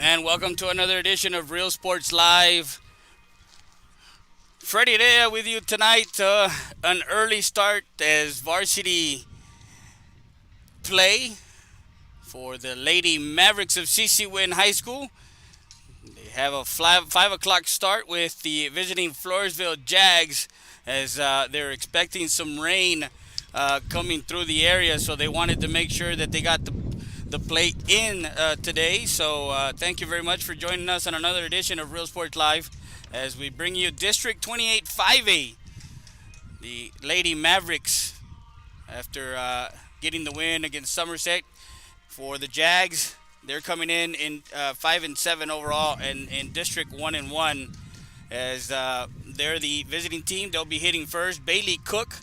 And welcome to another edition of Real Sports Live. Freddie Rea with you tonight. An early start as varsity play for the Lady Mavericks of Winn High School. They have a 5 o'clock start with the visiting Floresville Jags as they're expecting some rain coming through the area, so they wanted to make sure that they got the play in today. So thank you very much for joining us on another edition of Real Sports Live as we bring you District 28 5A. The Lady Mavericks, after getting the win against Somerset for the Jags, they're coming in 5-7 overall and in District 1-1 as they're the visiting team. They'll be hitting first. Bailey Cook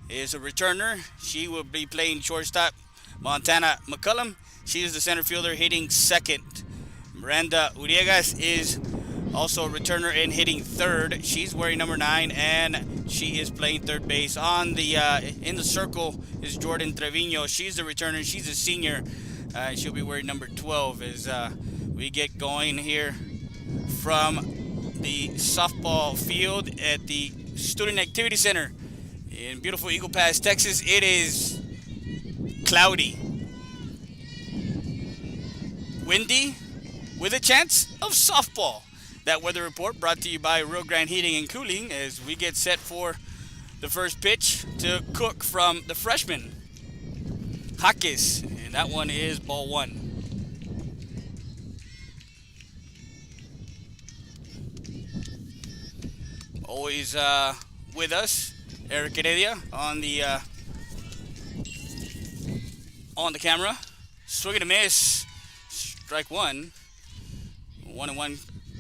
is a returner. She will be playing shortstop. Montana McCullum, she is the center fielder hitting second. Miranda Uriegas is also a returner and hitting third. She's wearing number 9 and she is playing third base. On the in the circle is Jordan Trevino. She's the returner. She's a senior. She'll be wearing number 12 as we get going here from the softball field at the Student Activity Center in beautiful Eagle Pass, Texas. It is cloudy, windy, with a chance of softball. That weather report brought to you by Rio Grande Heating and Cooling as we get set for the first pitch to Cook from the freshman, Hakis, and that one is ball one. Always with us, Eric Heredia on the camera. Swing and a miss. Strike one. 1-1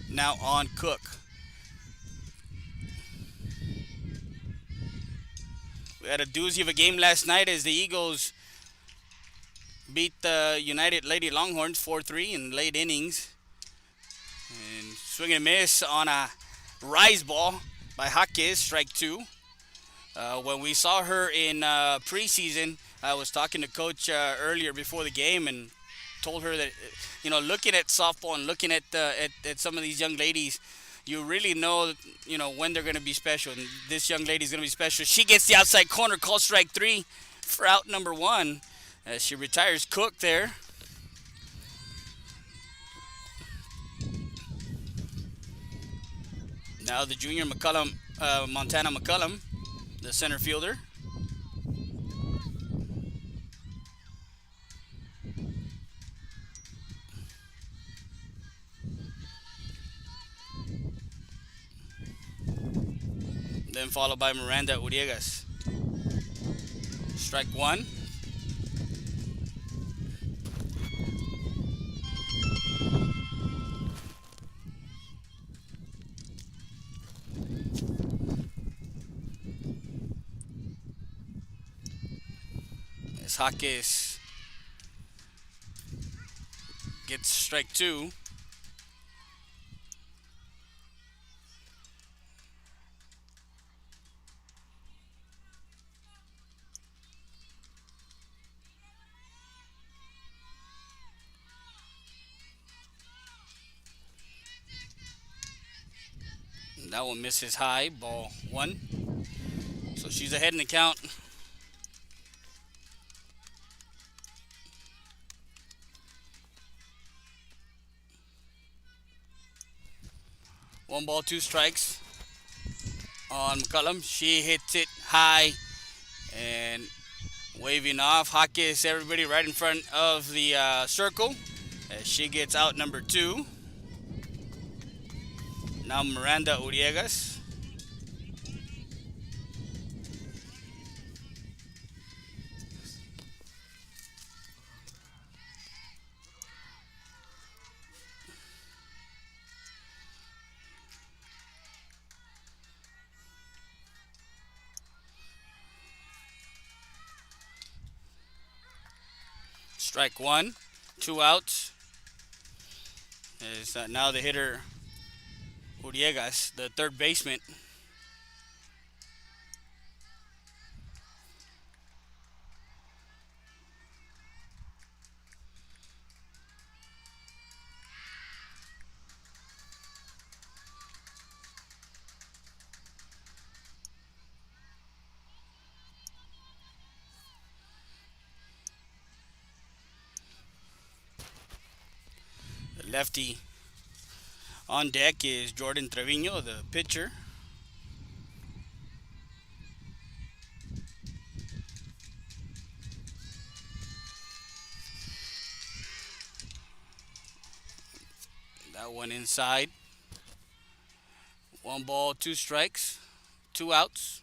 now on Cook. We had a doozy of a game last night as the Eagles beat the United Lady Longhorns 4-3 in late innings. And swing and a miss on a rise ball by Hakis, strike two. When we saw her in preseason, I was talking to Coach earlier before the game and told her that, looking at softball and looking at some of these young ladies, you really know, when they're going to be special. And this young lady's going to be special. She gets the outside corner, call strike three for out number one as she retires Cook there. Now the junior McCullum, Montana McCullum, the center fielder. Then followed by Miranda Uriegas. Strike one. As Hakis gets strike two. That one misses high, ball one. So she's ahead in the count. One ball, two strikes on McCullum. She hits it high and waving off. Hakis, everybody right in front of the circle as she gets out number two. Now Miranda Uriegas. Strike one, 2 outs. Is now the hitter Uriegas, the third baseman. Lefty on deck is Jordan Trevino, the pitcher. That one inside. 1 ball, 2 strikes, 2 outs.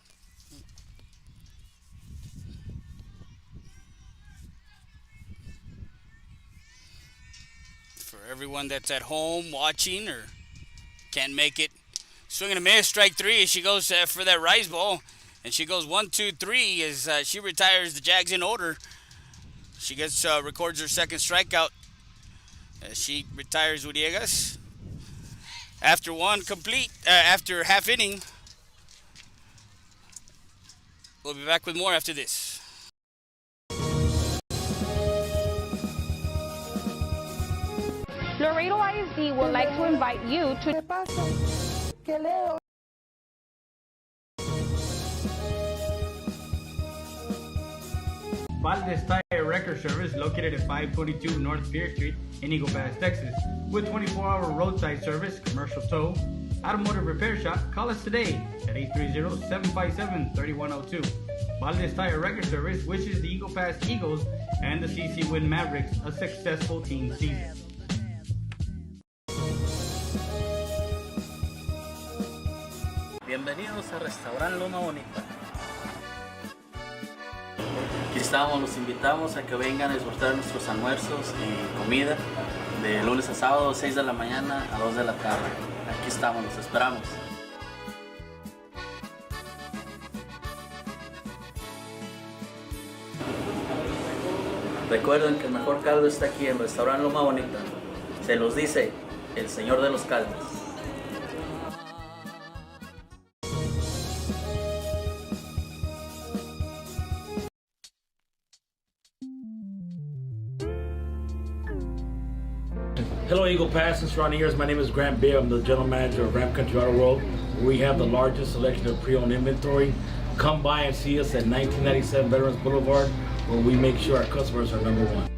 For everyone that's at home watching or can't make it, swing and a miss, strike 3 as she goes for that rise ball. And she goes 1, 2, 3 as she retires the Jags in order. She records her second strikeout as she retires Uriegas. After after half inning. We'll be back with more after this. Laredo ISD would like to invite you to Valdez Tire Record Service, located at 522 North Pierce Street in Eagle Pass, Texas. With 24-hour roadside service, commercial tow, automotive repair shop, call us today at 830-757-3102. Valdez Tire Record Service wishes the Eagle Pass Eagles and the CC Winn Mavericks a successful team season. Bienvenidos a Restaurant Loma Bonita. Aquí estamos, los invitamos a que vengan a disfrutar nuestros almuerzos y comida de lunes a sábado, 6 de la mañana a 2 de la tarde. Aquí estamos, los esperamos. Recuerden que el mejor caldo está aquí en Restaurant Loma Bonita. Se los dice el señor de los caldos. Hello Eagle Pass and surrounding areas. My name is Grant Beer. I'm the general manager of Ram Country Auto World. We have the largest selection of pre-owned inventory. Come by and see us at 1997 Veterans Boulevard, where we make sure our customers are number one.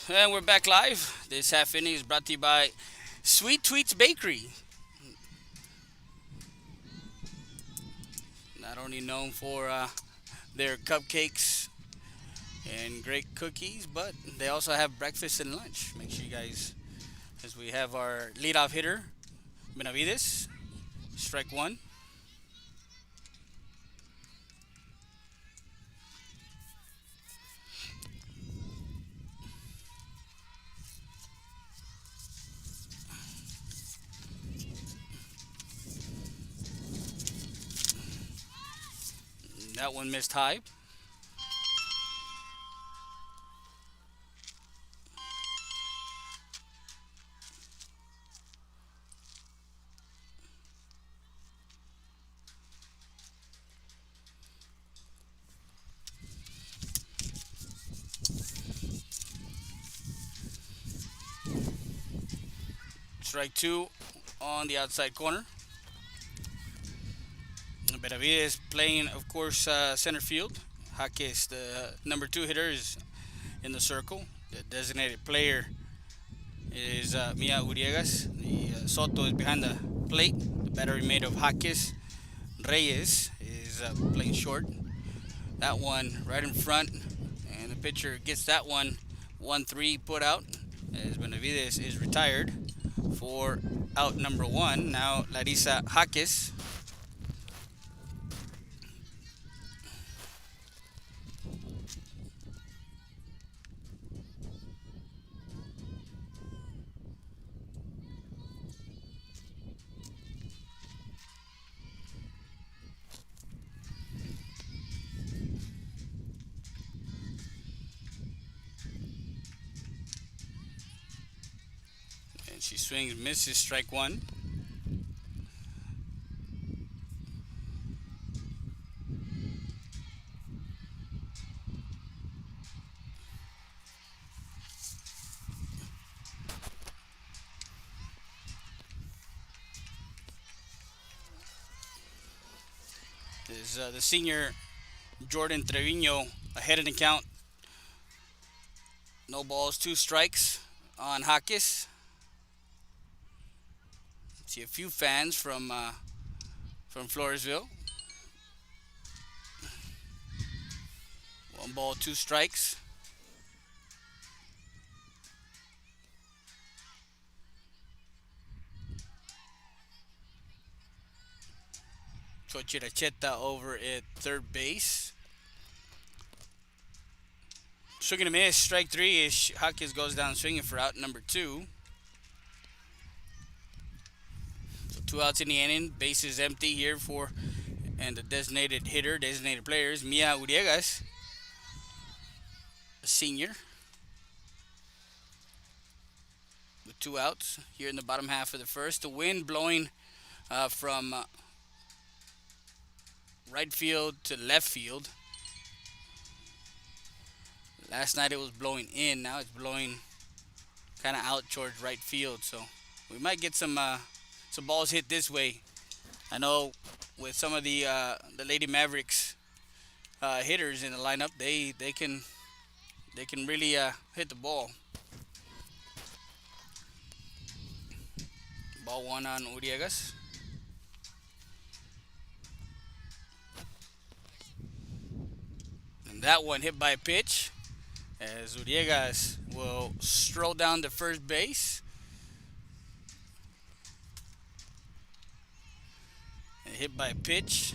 And we're back live. This half inning is brought to you by Sweet Tweets Bakery. Not only known for their cupcakes and great cookies, but they also have breakfast and lunch. Make sure you guys, as we have our leadoff hitter, Benavides, strike 1. That one missed high. Strike 2 on the outside corner. Benavides playing, of course, center field. Jaques, the number 2 hitter, is in the circle. The designated player is Mia Uriegas. The Soto is behind the plate. The battery made of Jaques. Reyes is playing short. That one right in front, and the pitcher gets that one. 1-3 put out as Benavides is retired for out number 1. Now Larissa Jaques. And she swings, misses, strike 1. Is the senior Jordan Trevino ahead in the count. No balls, 2 strikes on Jaques. See a few fans from Floresville. 1 ball, 2 strikes. Chiracheta over at third base. Swing and a miss, strike 3 as Jaques goes down swinging for out number 2. So 2 outs in the inning, bases empty here for and the designated hitter, designated players, Mia Uriegas, a senior, with 2 outs here in the bottom half of the first. The wind blowing from right field to left field. Last night it was blowing in. Now it's blowing kind of out towards right field. So we might get some balls hit this way. I know with some of the Lady Mavericks hitters in the lineup, they can really hit the ball. Ball 1 on Uriegas. That one hit by a pitch as Uriegas will stroll down to first base. And hit by a pitch.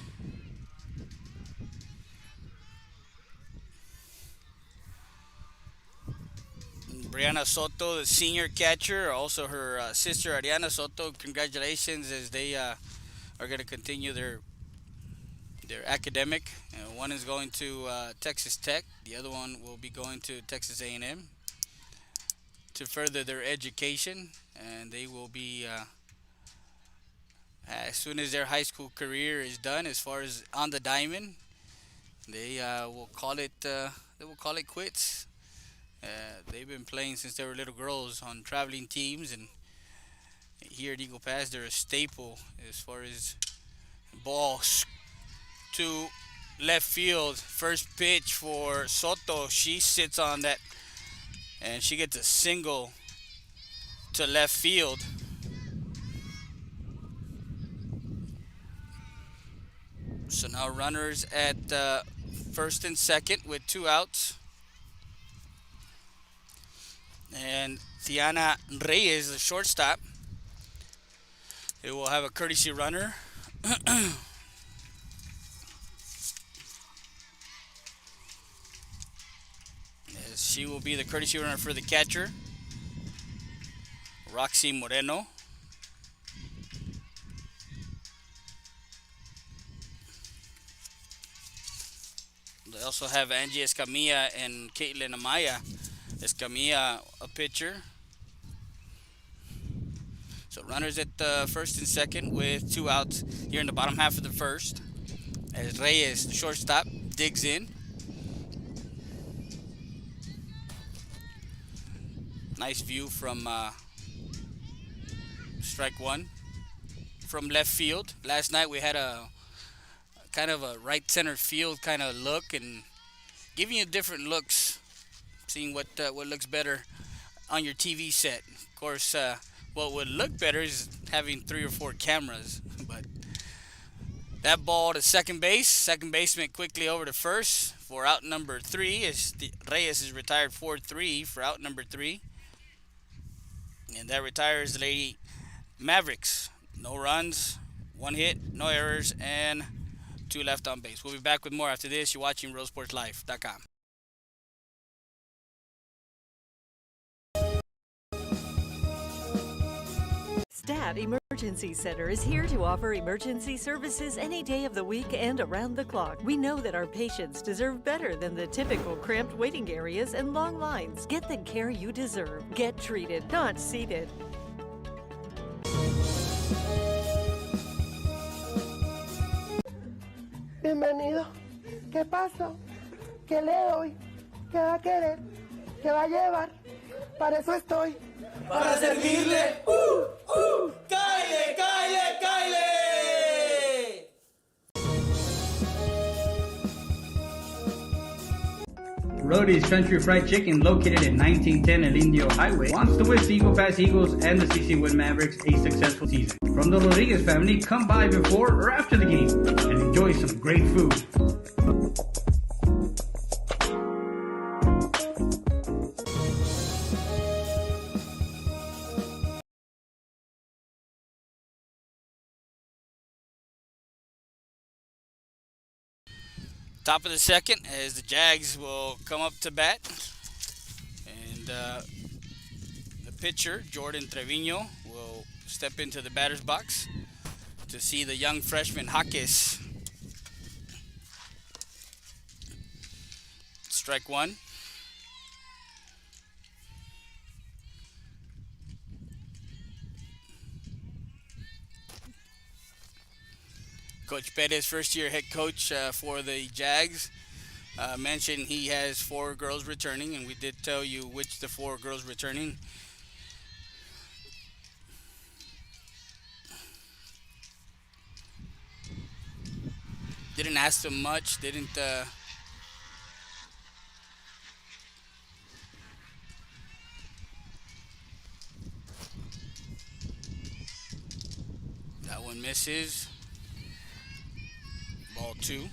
Brianna Soto, the senior catcher, also her sister Ariana Soto, congratulations as they are going to continue their academic. One is going to Texas Tech. The other one will be going to Texas A&M to further their education. And they will be, as soon as their high school career is done, as far as on the diamond, they will call it quits. They've been playing since they were little girls on traveling teams, and here at Eagle Pass, they're a staple as far as balls to left field. First pitch for Soto. She sits on that and she gets a single to left field. So now runners at first and second with 2 outs. And Tiana Reyes, the shortstop, it will have a courtesy runner. She will be the courtesy runner for the catcher, Roxy Moreno. They also have Angie Escamilla and Caitlin Amaya. Escamilla, a pitcher. So runners at first and second with 2 outs here in the bottom half of the first. As Reyes, the shortstop, digs in. Nice view from strike 1 from left field. Last night we had a kind of a right center field kind of look and giving you different looks, seeing what looks better on your TV set. Of course, what would look better is having 3 or 4 cameras. But that ball to second base. Second baseman quickly over to first for out number 3 as Reyes is retired 4-3 for out number 3. And that retires the Lady Mavericks. No runs, one hit, no errors, and two left on base. We'll be back with more after this. You're watching RealSportsLife.com. STAT Emergency Center is here to offer emergency services any day of the week and around the clock. We know that our patients deserve better than the typical cramped waiting areas and long lines. Get the care you deserve. Get treated, not seated. Bienvenido. ¿Qué pasa? ¿Qué le doy? ¿Qué va a querer? ¿Qué va a llevar? Para eso estoy. Para servirle. ¡Cáile, cáile, cáile! Rody's Country Fried Chicken, located at 1910 El Indio Highway, wants to wish the Eagle Pass Eagles and the CC Winn Mavericks a successful season. From the Rodriguez family, come by before or after the game and enjoy some great food. Top of the second as the Jags will come up to bat. And the pitcher, Jordan Trevino, will step into the batter's box to see the young freshman, Jaques. Strike one. Coach Perez, first-year head coach for the Jags, mentioned he has 4 girls returning, and we did tell you which the 4 girls returning. Didn't ask them much. Didn't. That one misses. Ball 2.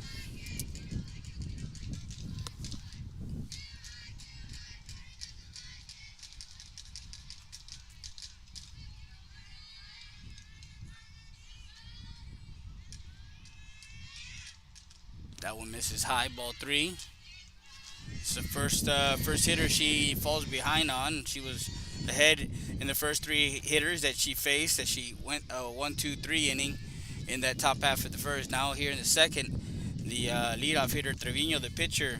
That one misses high. Ball 3. It's the first hitter she falls behind on. She was ahead in the first 3 hitters that she faced, that she went 1, 2, 3 inning in that top half of the first. Now here in the second, the leadoff hitter Trevino, the pitcher,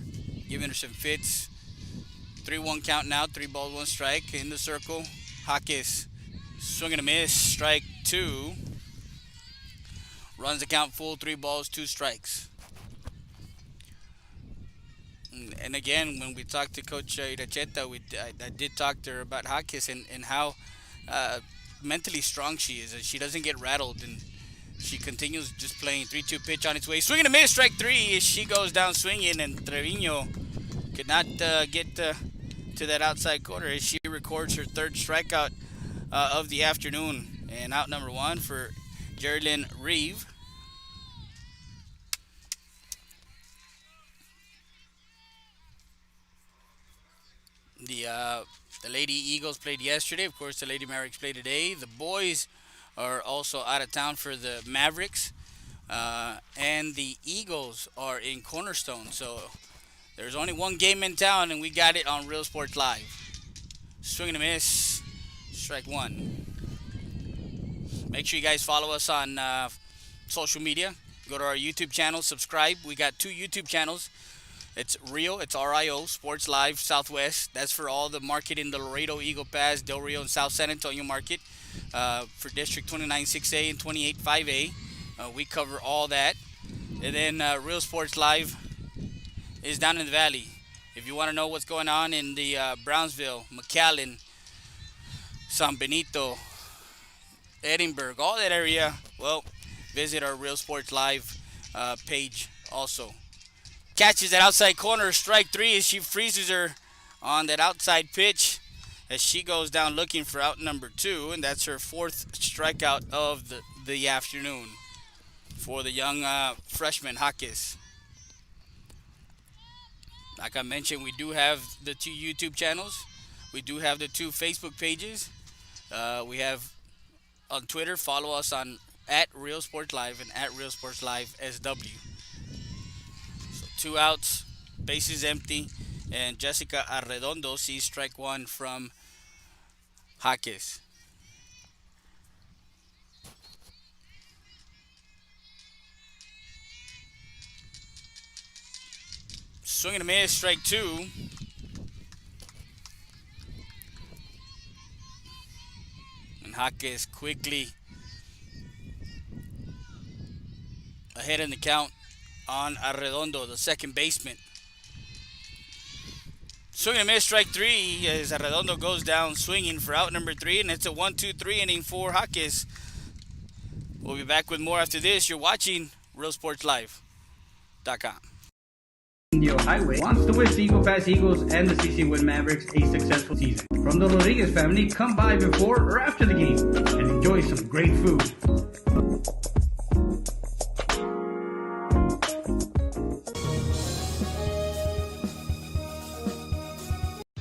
giving her some fits. 3-1 count now, 3 balls, 1 strike in the circle. Jaques swing and a miss, strike 2. Runs the count full, 3 balls, 2 strikes. And again, when we talked to Coach Iracheta, I did talk to her about Jaques and how mentally strong she is. She doesn't get rattled, and she continues just playing. 3-2 pitch on its way. Swing and a miss, strike 3 as she goes down swinging, and Trevino could not get to that outside corner as she records her 3rd strikeout of the afternoon. And out number 1 for Geraldine Reeve. The Lady Eagles played yesterday. Of course, the Lady Mavericks played today. The boys are also out of town for the Mavericks. And the Eagles are in Cornerstone. So there's only one game in town, and we got it on Real Sports Live. Swing and a miss. Strike 1. Make sure you guys follow us on social media. Go to our YouTube channel. Subscribe. We got 2 YouTube channels. It's Rio, it's RIO, Sports Live Southwest. That's for all the market in the Laredo, Eagle Pass, Del Rio, and South San Antonio market. For District 29 6A and 28 5A. We cover all that. And then Real Sports Live is down in the valley. If you want to know what's going on in the Brownsville, McAllen, San Benito, Edinburgh, all that area, well, visit our Real Sports Live page also. Catches that outside corner, strike 3 as she freezes her on that outside pitch as she goes down looking for out number 2, and that's her 4th strikeout of the afternoon for the young freshman Jaques. Like I mentioned, we do have the 2 YouTube channels. We do have the 2 Facebook pages. We have on Twitter, follow us on at Real Sports Live and at Real Sports Live SW. So 2 outs, bases empty, and Jessica Arredondo sees strike one from Jaques. Swing and a miss, strike two. And Jaques quickly ahead in the count on Arredondo, the second baseman. Swing and a miss, strike three, as Arredondo goes down swinging for out number three, and it's a 1-2-3 inning for Jaques. We'll be back with more after this. You're watching RealSportsLive.com. Indio Highway wants to wish the Eagle Pass Eagles and the CC Winn Mavericks a successful season. From the Rodriguez family, come by before or after the game and enjoy some great food.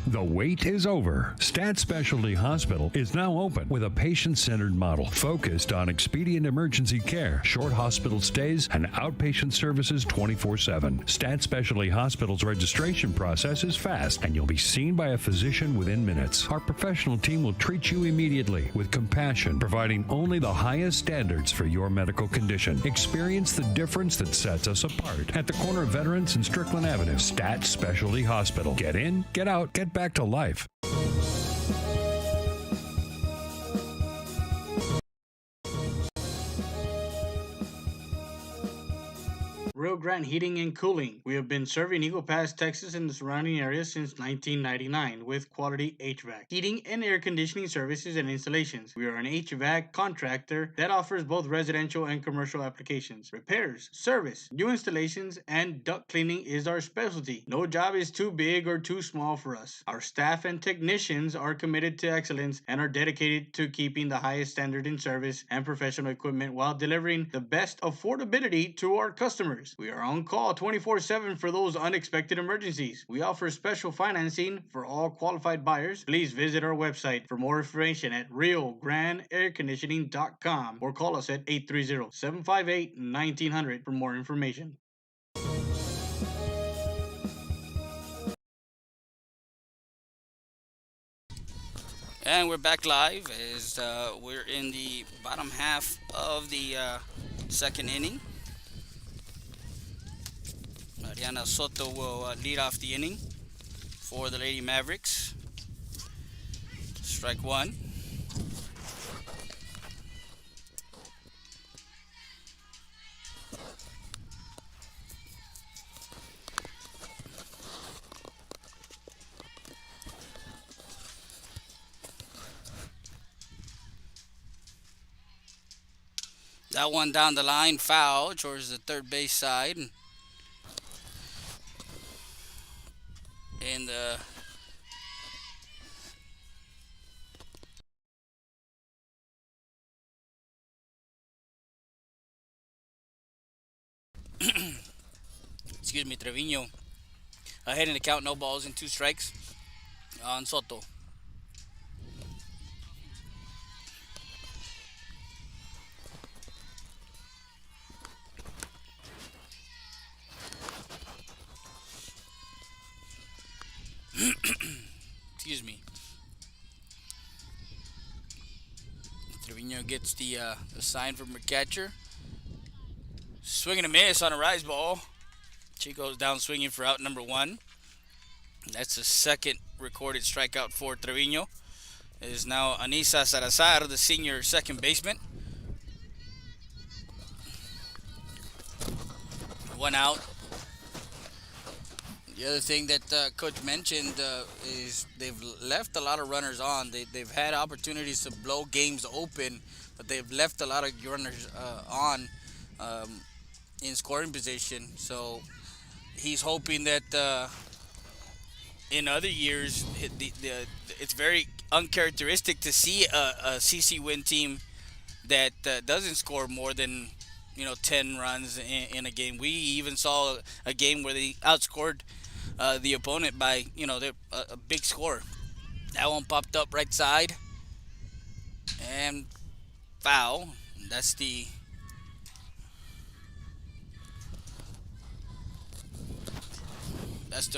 The wait is over. Stat Specialty Hospital is now open with a patient-centered model focused on expedient emergency care, short hospital stays, and outpatient services 24/7. Stat Specialty Hospital's registration process is fast, and you'll be seen by a physician within minutes. Our professional team will treat you immediately with compassion, providing only the highest standards for your medical condition. Experience the difference that sets us apart at the corner of Veterans and Strickland Avenue. Stat Specialty Hospital. Get in, get out, get back to life. Rio Grande Heating and Cooling. We have been serving Eagle Pass, Texas and the surrounding areas since 1999 with quality HVAC, heating and air conditioning services and installations. We are an HVAC contractor that offers both residential and commercial applications. Repairs, service, new installations, and duct cleaning is our specialty. No job is too big or too small for us. Our staff and technicians are committed to excellence and are dedicated to keeping the highest standard in service and professional equipment while delivering the best affordability to our customers. We are on call 24/7 for those unexpected emergencies. We offer special financing for all qualified buyers. Please visit our website for more information at realgrandairconditioning.com or call us at 830-758-1900 for more information. And we're back live as we're in the bottom half of the second inning. Mariana Soto will lead off the inning for the Lady Mavericks. Strike one. That one down the line, foul towards the third base side. And excuse me, Trevino ahead in the count, no balls and 2 strikes on Soto. Excuse me. Trevino gets the sign from her catcher. Swing and a miss on a rise ball. She goes down swinging for out number 1. That's the second recorded strikeout for Trevino. It is now Anissa Salazar, the senior second baseman. 1 out. The other thing that Coach mentioned is they've left a lot of runners on. They've had opportunities to blow games open, but they've left a lot of runners on in scoring position. So he's hoping that in other years, it's very uncharacteristic to see a CC Winn team that doesn't score more than 10 runs in a game. We even saw a game where they outscored the opponent by a big score. That one popped up right side, and foul. That's the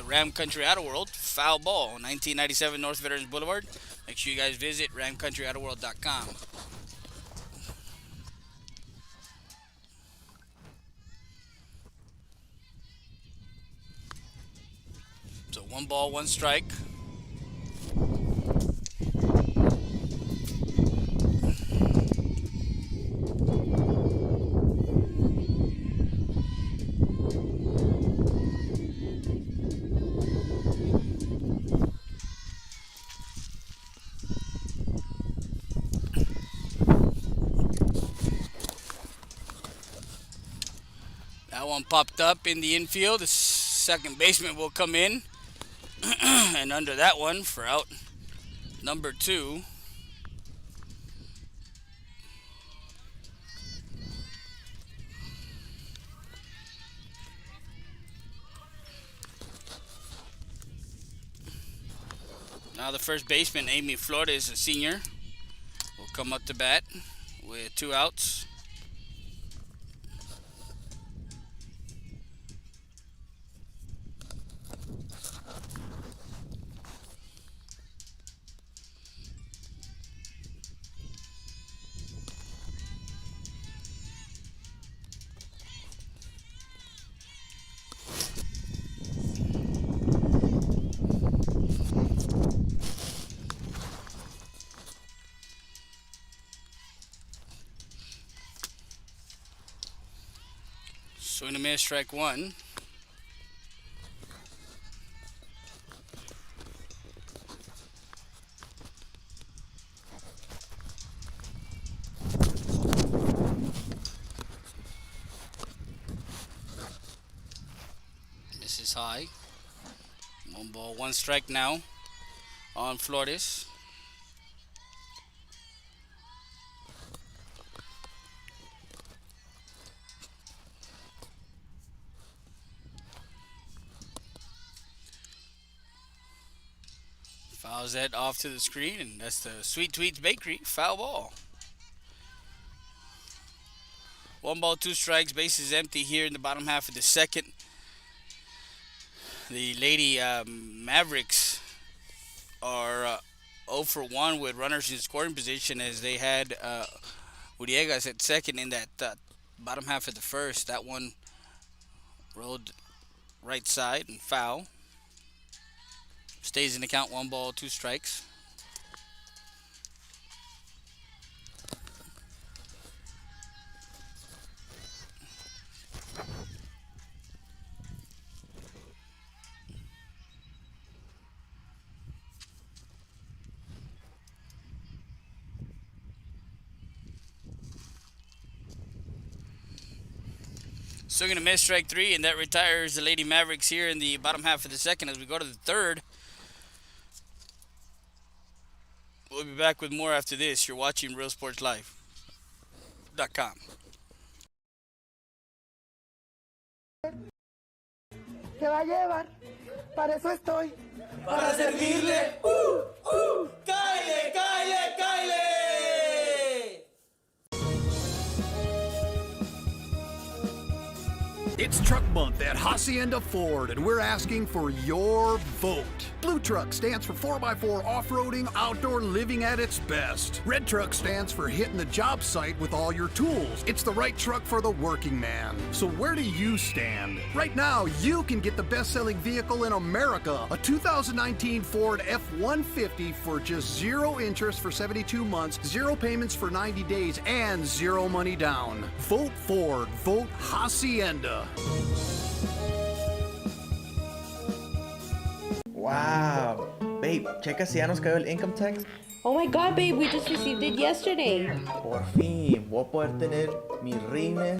Ram Country Auto World foul ball, 1997 North Veterans Boulevard. Make sure you guys visit ramcountryautoworld.com. So 1 ball, 1 strike. That one popped up in the infield. The second baseman will come in. And under that one for out number 2. Now the first baseman, Amy Flores, a senior, will come up to bat with 2 outs. Swing and a miss, strike 1. This is high. 1 ball, 1 strike now on Flores. Fouls that off to the screen, and that's the Sweet Tweets Bakery foul ball. 1 ball, 2 strikes, bases empty here in the bottom half of the second. The Lady Mavericks are 0 for 1 with runners in scoring position, as they had Uriegas at second in that bottom half of the first. That one rolled right side and foul. Stays in the count, 1 ball, 2 strikes. Swing and a miss, strike 3, and that retires the Lady Mavericks here in the bottom half of the second. As we go to the third, we'll be back with more after this. You're watching RealSportsLive.com. Que va a llevar, para eso estoy. Para servirle. ¡Cáele, cáele, cáele! It's Truck Month at Hacienda Ford, and we're asking for your vote. Blue Truck stands for 4x4 off-roading, outdoor living at its best. Red Truck stands for hitting the job site with all your tools. It's the right truck for the working man. So where do you stand? Right now, you can get the best-selling vehicle in America, a 2019 Ford F-150 for just 0 interest for 72 months, 0 payments for 90 days, and 0 money down. Vote Ford. Vote Hacienda. Wow. Babe, checa si ya nos cayó el income tax. Oh my god, babe, we just received it yesterday. Por fin, voy a poder tener mis rines.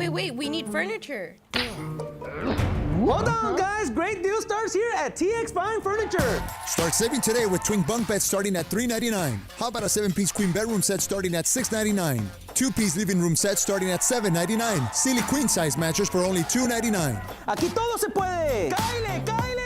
Wait, we need furniture. Hold on, guys. Great deal starts here at TX Fine Furniture. Start saving today with twin bunk beds starting at $399. How about a 7-piece queen bedroom set starting at $699? 2-piece living room set starting at $799. Silly queen size mattress for only $299. Aquí todo se puede. ¡Cáile, cáile!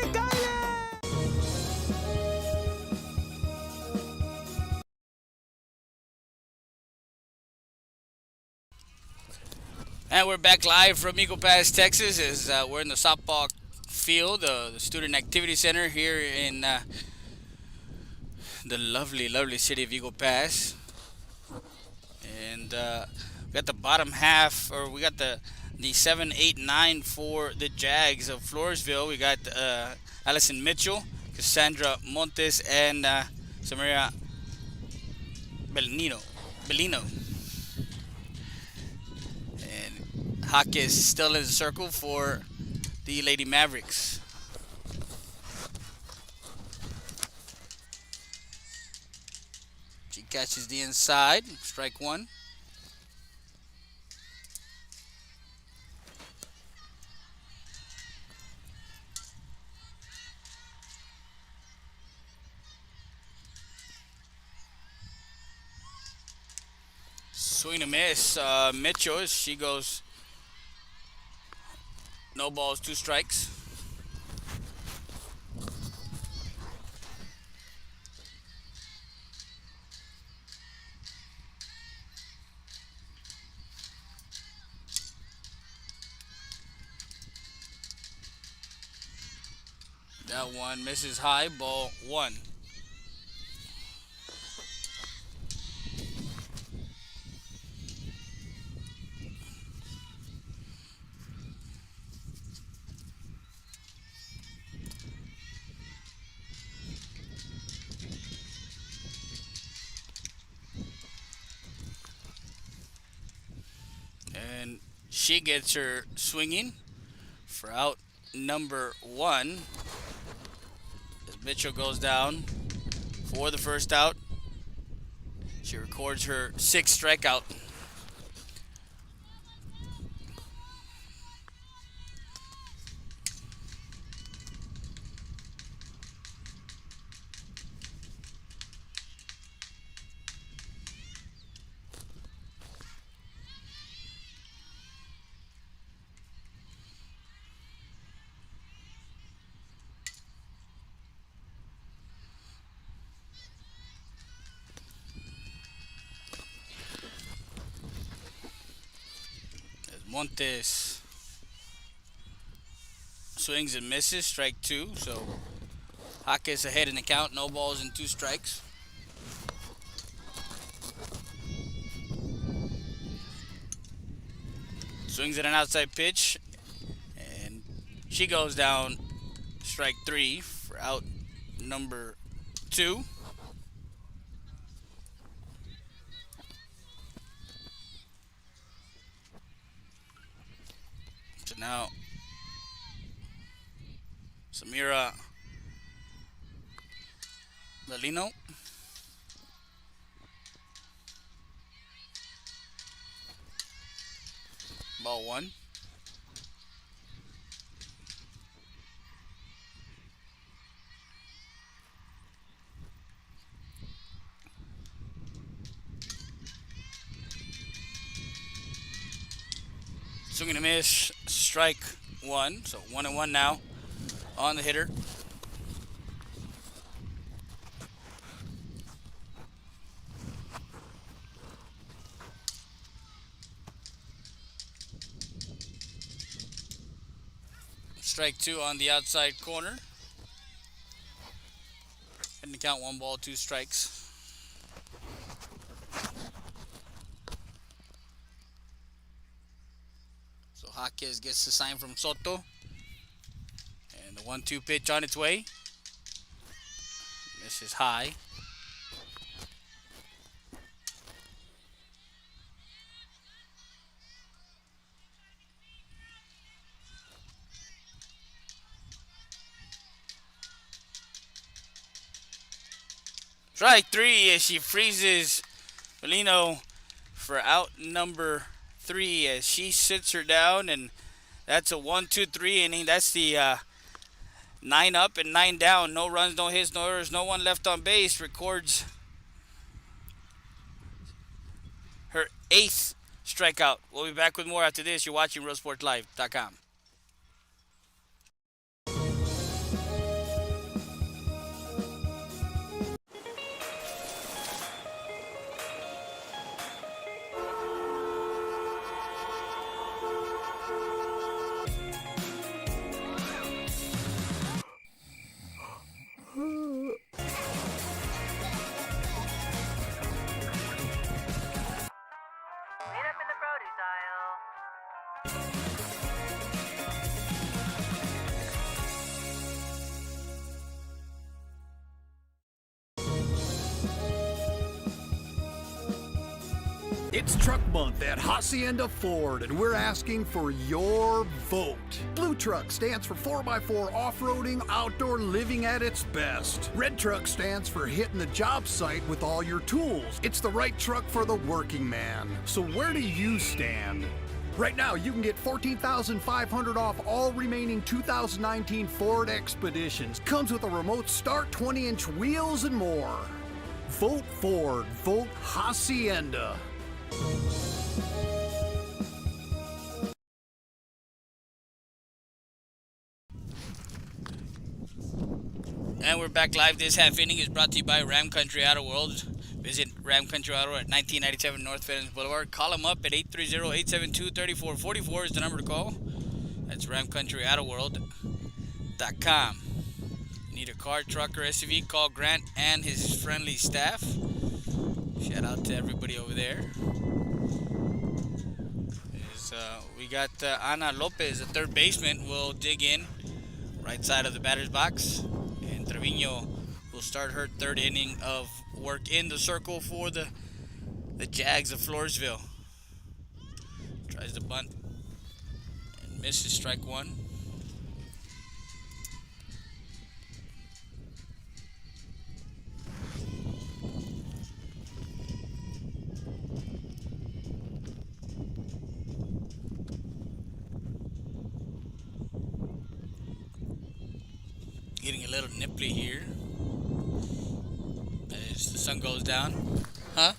And we're back live from Eagle Pass, Texas, as we're in the softball field, the Student Activity Center here in the lovely, lovely city of Eagle Pass. And we got the bottom half, or we got the 7, 8, 9 for the Jags of Floresville. We got Allison Mitchell, Cassandra Montes, and Samaria Bellino. And Hawk is still in the circle for the Lady Mavericks. She catches the inside, strike one. Swing and a miss. Mitchell, she goes no balls, 2 strikes. That one misses high, ball 1. And she gets her swinging for out number 1. As Mitchell goes down for the first out. She records her 6th strikeout. Montes swings and misses, strike 2. So Hawk is ahead in the count, no balls and 2 strikes. Swings at an outside pitch, and she goes down, strike 3 for out number 2. So now Samira Bellino. Ball 1. Swing and a miss, strike 1. So 1-1 now on the hitter. Strike 2 on the outside corner. And to count 1 ball, 2 strikes. So Jaquez gets the sign from Soto. And the 1-2 pitch on its way. Misses high. Strike 3 as she freezes Molino for out number 3 as she sits her down, and that's a 1-2-3 inning. That's the 9 up and 9 down. No runs, no hits, no errors, no one left on base. Records her 8th strikeout. We'll be back with more after this. You're watching RealSportsLive.com. It's Truck Month at Hacienda Ford, and we're asking for your vote. Blue Truck stands for 4x4 off-roading, outdoor living at its best. Red Truck stands for hitting the job site with all your tools. It's the right truck for the working man. So where do you stand? Right now, you can get $14,500 off all remaining 2019 Ford Expeditions. Comes with a remote start, 20-inch wheels, and more. Vote Ford. Vote Hacienda. And we're back live. This half inning is brought to you by Ram Country Auto World. Visit Ram Country Auto at 1997 North Veterans Boulevard. Call them up at 830-872-3444 is the number to call. That's ramcountryautoworld.com. Need a car, truck, or SUV? Call Grant and his friendly staff. Shout out to everybody over there. We got Ana Lopez, the third baseman, will dig in right side of the batter's box. And Trevino will start her third inning of work in the circle for the Jags of Floresville. Tries to bunt and misses, strike one. Getting a little nipply here as the sun goes down. Huh?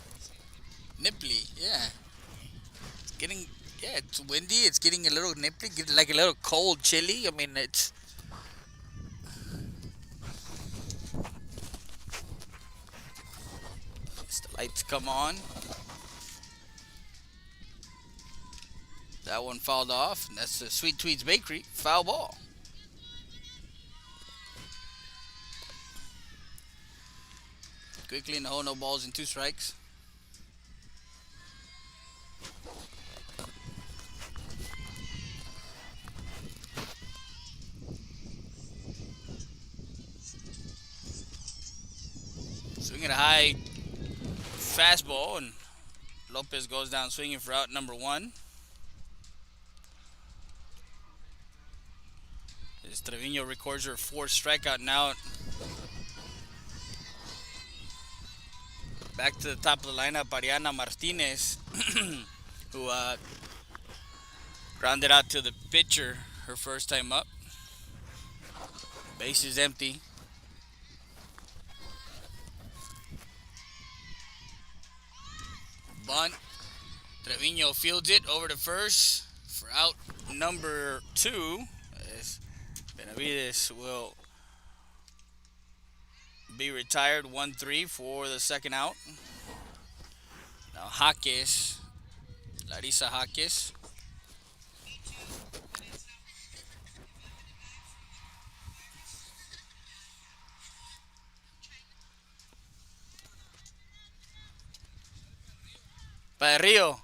Nipply, yeah. It's getting, yeah, it's windy. It's getting a little nipply, like a little cold, chilly. I mean, it's. As the lights come on. That one fouled off, and that's the Sweet Tweets Bakery foul ball. Quickly in the hole, no balls and 2 strikes. Swinging a high fastball, and Lopez goes down swinging for out number 1. As Trevino records her 4th strikeout now. Back to the top of the lineup, Ariana Martinez, who grounded out to the pitcher her first time up. Base is empty. Bunt. Trevino fields it over to first for out number 2. As Benavides will be retired. 1-3 for the second out. Now Jaques, Larissa Jaques. By Rio.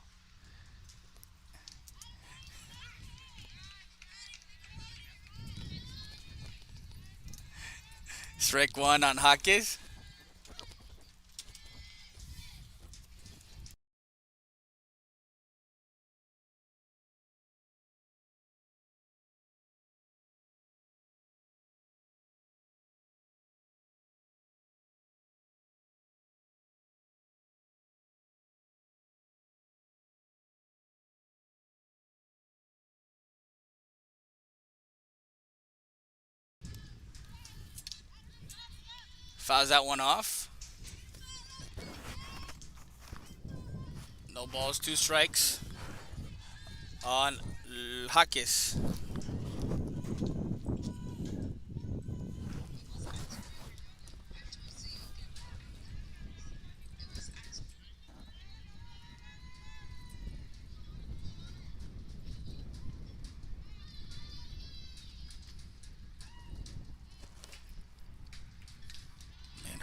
Strike 1 on Jaques. Fouls that one off. No balls, 2 strikes on Jaques.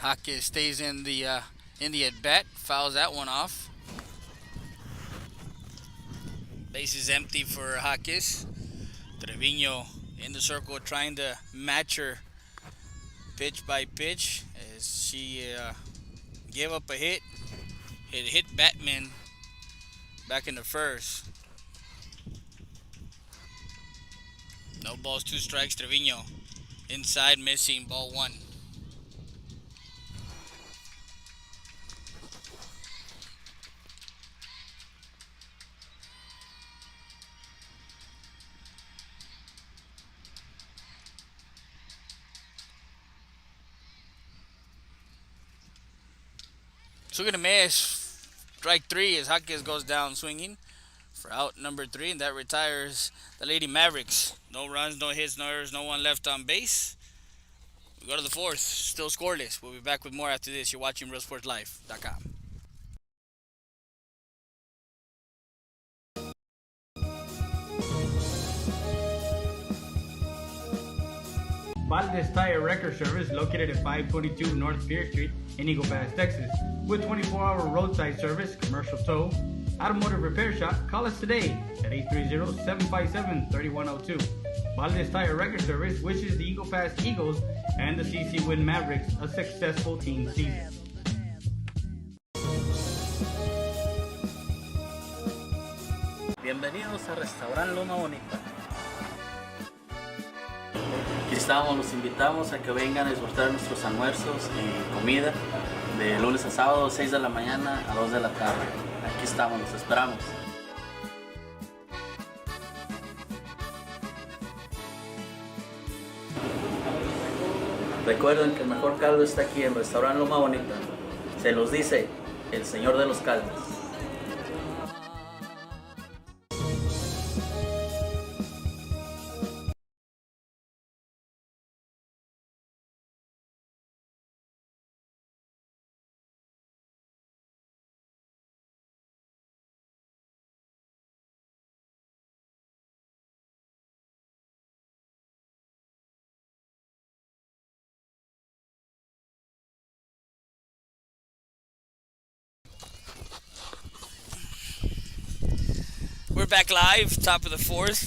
Jaques stays in the at bat, fouls that one off. Base is empty for Jaques. Trevino in the circle trying to match her pitch by pitch as she gave up a hit. It hit Batman back in the first. No balls, 2 strikes. Trevino inside, missing, ball 1. Swing and a miss. Strike 3 as Jaques goes down swinging for out number 3, and that retires the Lady Mavericks. No runs, no hits, no errors, no one left on base. We go to the 4th, still scoreless. We'll be back with more after this. You're watching RealSportsLive.com. Valdez Tire Record Service, located at 522 North Pierce Street in Eagle Pass, Texas. With 24-hour roadside service, commercial tow, automotive repair shop, call us today at 830-757-3102. Valdez Tire Record Service wishes the Eagle Pass Eagles and the CC Winn Mavericks a successful team season. Bienvenidos a Restaurant Loma Bonita. Aquí estamos, los invitamos a que vengan a disfrutar nuestros almuerzos y comida de lunes a sábado, 6 de la mañana a 2 de la tarde. Aquí estamos, los esperamos. Recuerden que el mejor caldo está aquí en Restaurant Loma Bonita. Se los dice el señor de los caldos. We're back live, top of the 4th,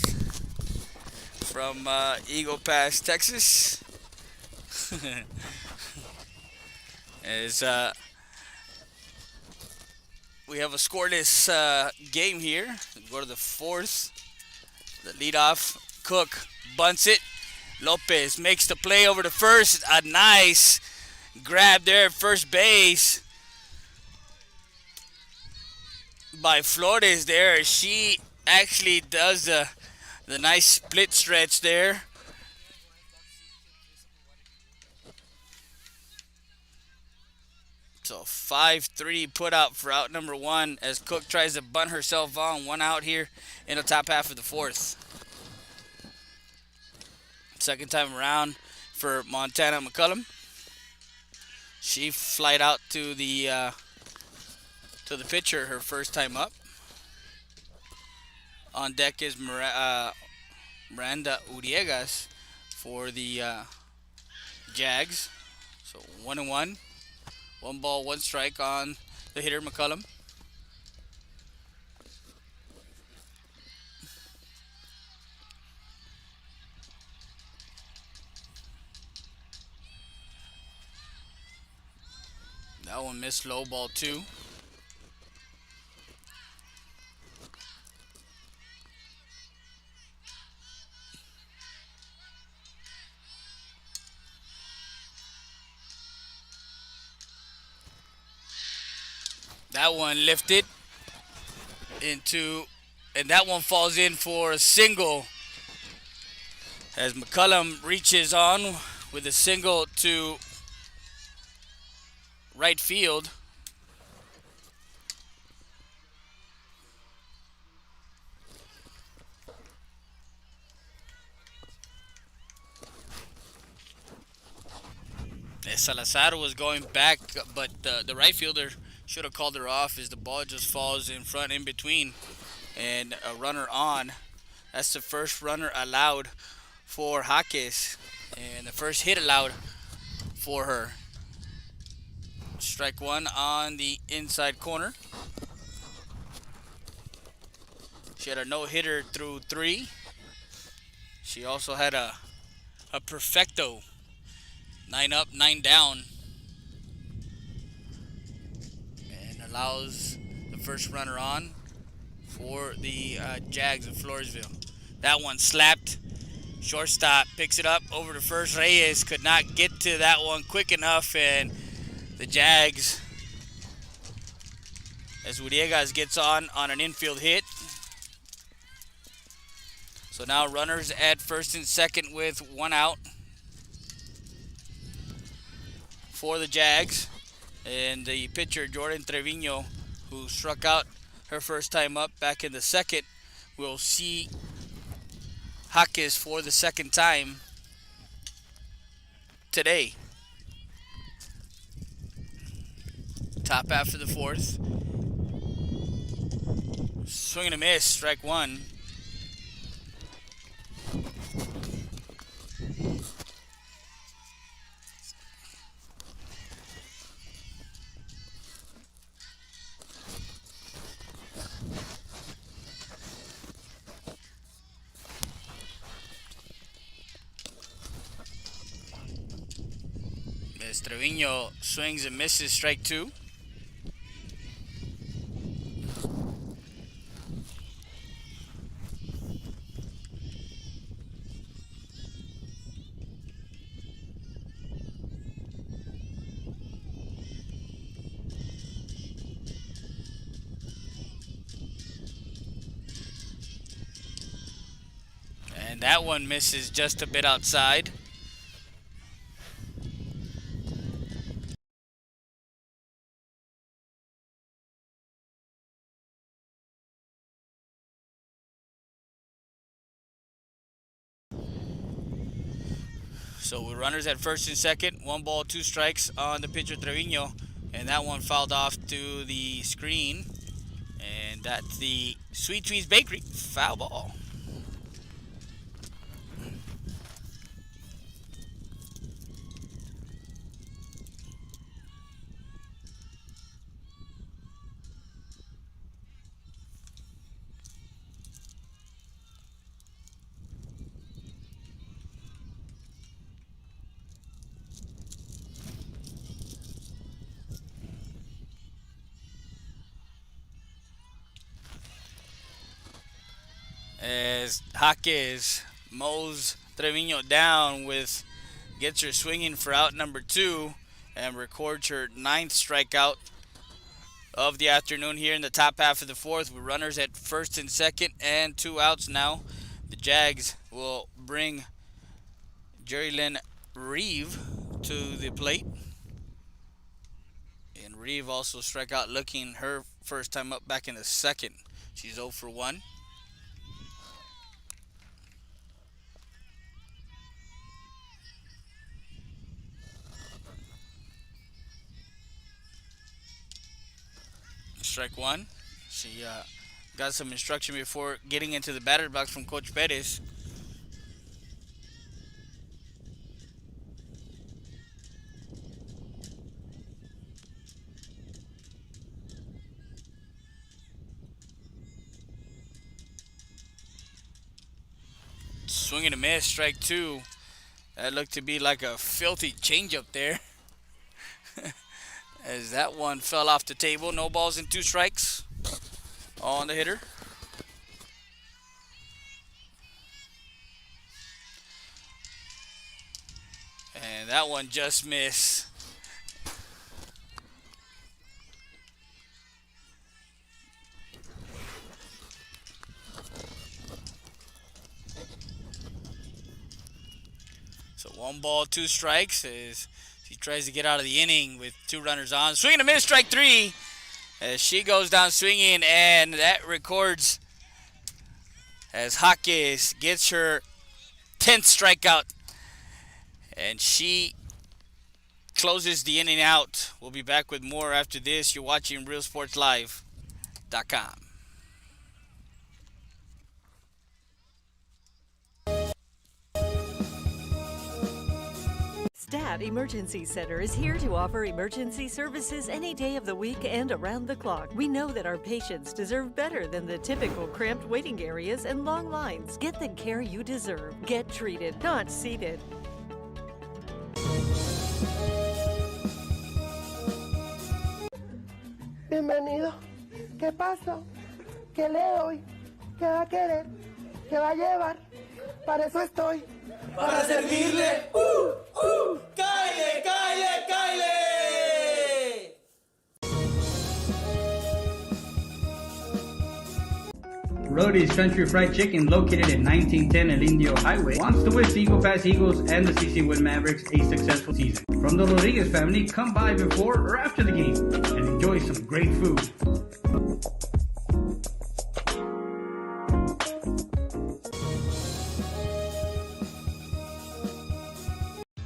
from Eagle Pass, Texas. As we have a scoreless game here. We go to the 4th. The leadoff, Cook bunts it. Lopez makes the play over to first. A nice grab there at first base by Flores there. She actually does the nice split stretch there. So 5-3 put out for out number 1 as Cook tries to bunt herself on. 1 out here in the top half of the 4th. Second time around for Montana McCullum. She flied out to the pitcher her first time up. On deck is Miranda Uriegas for the Jags. So 1-1. 1 ball, 1 strike on the hitter McCullum. That one missed, low, ball 2. That one lifted into, and that one falls in for a single as McCullum reaches on with a single to right field. Salazar was going back, but the right fielder should have called her off as the ball just falls in front in between and a runner on. That's the first runner allowed for Jaques and the first hit allowed for her. Strike 1 on the inside corner. She had a no-hitter through 3. She also had a perfecto. 9 up, 9 down. And allows the first runner on. for the Jags of Floresville. That one slapped. Shortstop picks it up over to first. Reyes could not get to that one quick enough, and the Jags, as Uriegas gets on an infield hit. So now runners at first and second with one out for the Jags. And the pitcher, Jordan Trevino, who struck out her first time up back in the second, will see Jaques for the second time today. Top half of the fourth. Swing and a miss, strike one. Trevino swings and misses, strike two. And that one misses just a bit outside. So with runners at first and second, 1 ball, 2 strikes on the pitcher Trevino, and that one fouled off to the screen, and that's the Sweet Trees Bakery foul ball. As Jaques mows Trevino down gets her swinging for out number 2 and records her 9th strikeout of the afternoon here in the top half of the fourth with runners at first and second and 2 outs now. The Jags will bring Jerrylyn Reeve to the plate. And Reeve also struck out looking her first time up back in the second. She's 0 for 1. Strike one. She got some instruction before getting into the batter's box from Coach Perez. Swing and a miss, strike two. That looked to be like a filthy changeup there. As that one fell off the table. No balls and 2 strikes on the hitter. And that one just missed. So 1 ball, 2 strikes as she tries to get out of the inning with 2 runners on. Swing and a miss, strike 3. As she goes down swinging, and that records as Jaques gets her 10th strikeout. And she closes the inning out. We'll be back with more after this. You're watching RealSportsLive.com. Stat Emergency Center is here to offer emergency services any day of the week and around the clock. We know that our patients deserve better than the typical cramped waiting areas and long lines. Get the care you deserve. Get treated, not seated. Bienvenido. ¿Qué pasa? ¿Qué le doy? ¿Qué va a querer? ¿Qué va a llevar? Para eso estoy. Para servirle. ¡Cáile, cáile, cáile! Roadie's Country Fried Chicken, located at 1910 El Indio Highway, wants to wish the Eagle Pass Eagles and the CC Winn Mavericks a successful season. From the Rodriguez family, come by before or after the game and enjoy some great food.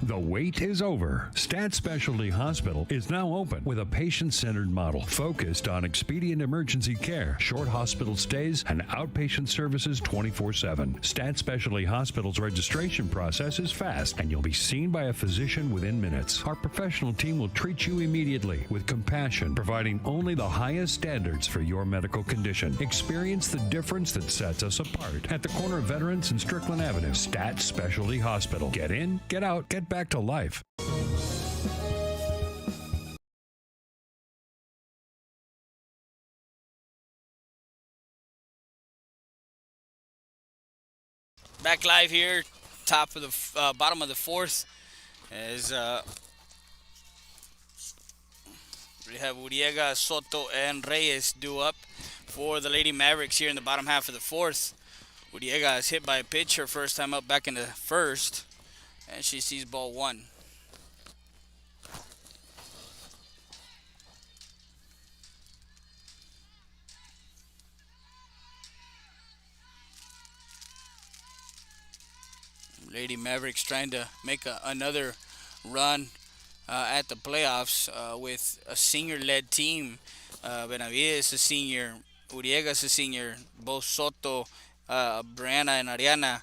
The wait is over. Stat Specialty Hospital is now open with a patient-centered model focused on expedient emergency care, short hospital stays, and outpatient services 24/7. Stat Specialty Hospital's registration process is fast, and you'll be seen by a physician within minutes. Our professional team will treat you immediately with compassion, providing only the highest standards for your medical condition. Experience the difference that sets us apart at the corner of Veterans and Strickland Avenue. Stat Specialty Hospital. Get in, get out, get back to life. Back live here, top of the bottom of the fourth, as we have Uriega, Soto, and Reyes due up for the Lady Mavericks here in the bottom half of the fourth. Uriega is hit by a pitch, her first time up back in the first, and she sees ball one. Lady Mavericks trying to make another run at the playoffs with a senior-led team. Benavides a senior, Uriega's a senior, both Soto, Brianna and Ariana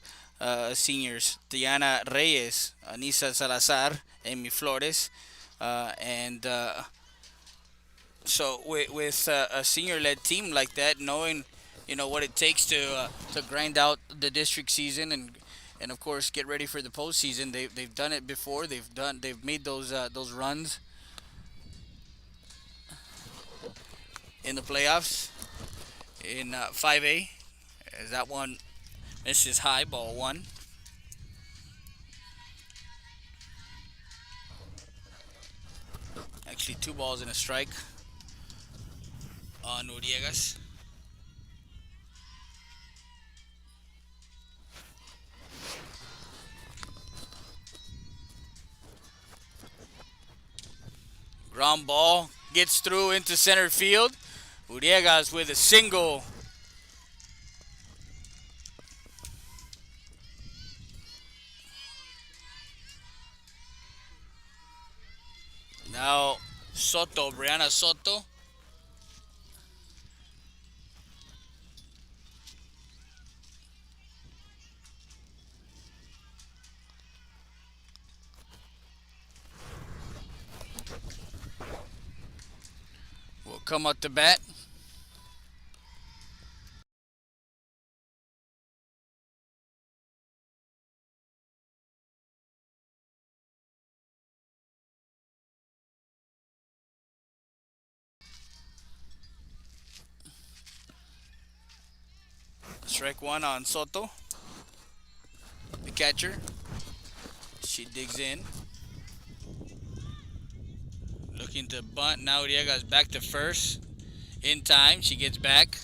seniors, Diana Reyes, Anisa Salazar, Amy Flores, and so with a senior-led team like that, knowing what it takes to grind out the district season and of course get ready for the postseason. They've done it before. They've made those runs in the playoffs in 5A. As that one misses high, ball one. Actually, 2 balls and a strike on Uriegas. Ground ball gets through into center field. Uriegas with a single. Now Soto, Brianna Soto. Will come up to bat. Strike one on Soto, the catcher. She digs in. Looking to bunt. Now Uriega's back to first. In time, she gets back.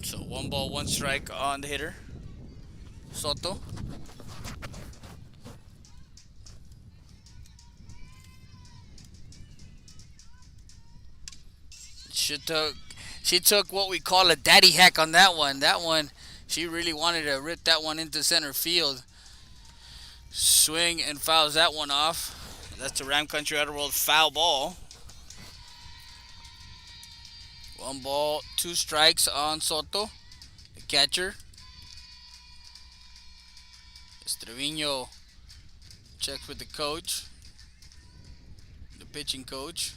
So 1 ball, 1 strike on the hitter, Soto. She took what we call a daddy hack on that one. That one, she really wanted to rip that one into center field. Swing and fouls that one off. That's a Ram Country Outer World foul ball. 1 ball, 2 strikes on Soto, the catcher. Trevino checks with the coach, the pitching coach.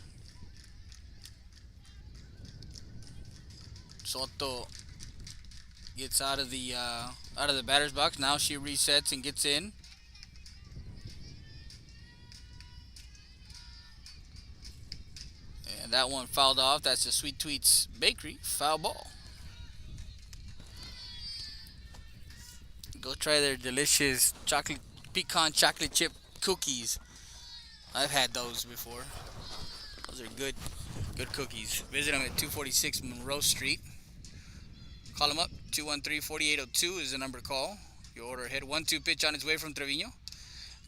Soto gets out of the batter's box. Now she resets and gets in. And that one fouled off. That's the Sweet Tweets Bakery foul ball. Go try their delicious pecan chocolate chip cookies. I've had those before. Those are good cookies. Visit them at 246 Monroe Street. Call them up. 213-4802 is the number to call. Your order ahead. 1-2 pitch on its way from Trevino.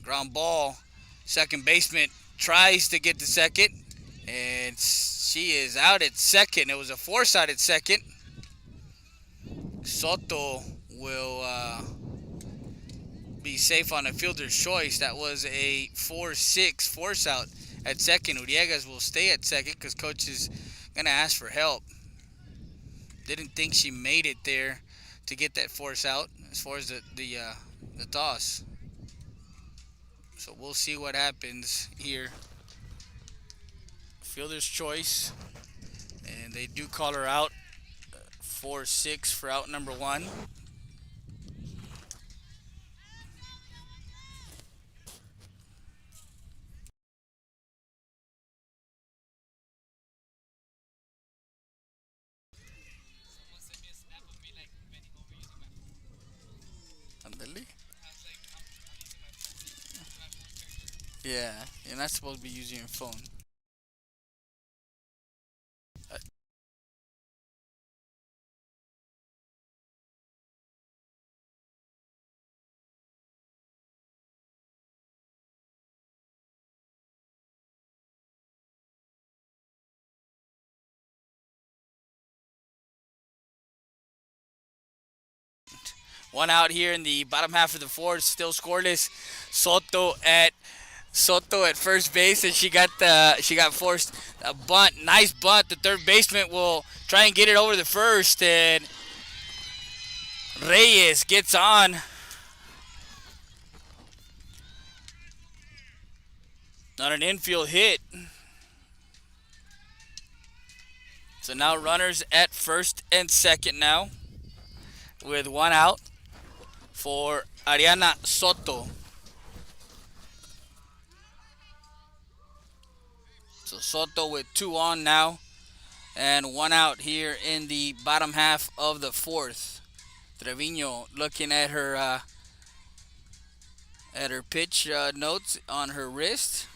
Ground ball. Second baseman tries to get to second. And she is out at second. It was a force-out at second. Soto will be safe on a fielder's choice. That was a 4-6 force-out at second. Uriegas will stay at second because coach is going to ask for help. Didn't think she made it there to get that force out as far as the toss. So we'll see what happens here. Fielder's choice. And they do call her out. 4-6 for out number 1. Yeah, you're not supposed to be using your phone. One out here in the bottom half of the fourth, still scoreless. Soto at first base, and she got forced a bunt. Nice bunt. The third baseman will try and get it over the first, and Reyes gets on. On an infield hit. So now runners at first and second now, with one out for Ariana Soto. So Soto with 2 on now, and 1 out here in the bottom half of the fourth. Trevino looking at her pitch notes on her wrist.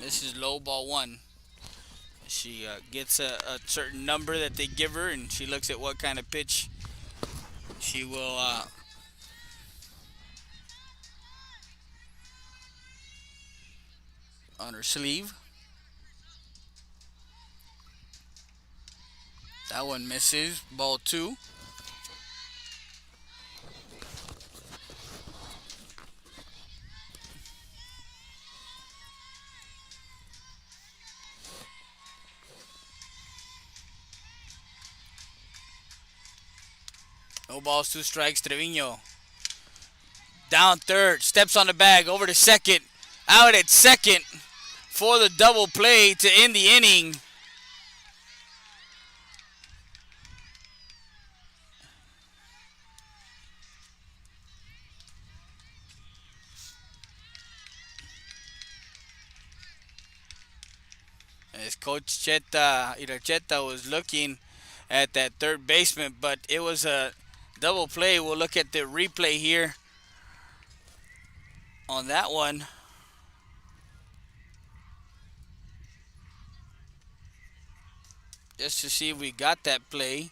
This is low, ball 1. She gets a certain number that they give her, and she looks at what kind of pitch she will on her sleeve. That one misses. Ball 2. No balls, 2 strikes. Trevino down third, steps on the bag, over to second, out at second for the double play to end the inning. As Coach Iracheta was looking at that third baseman, but it was a double play. We'll look at the replay here on that one. Just to see if we got that play.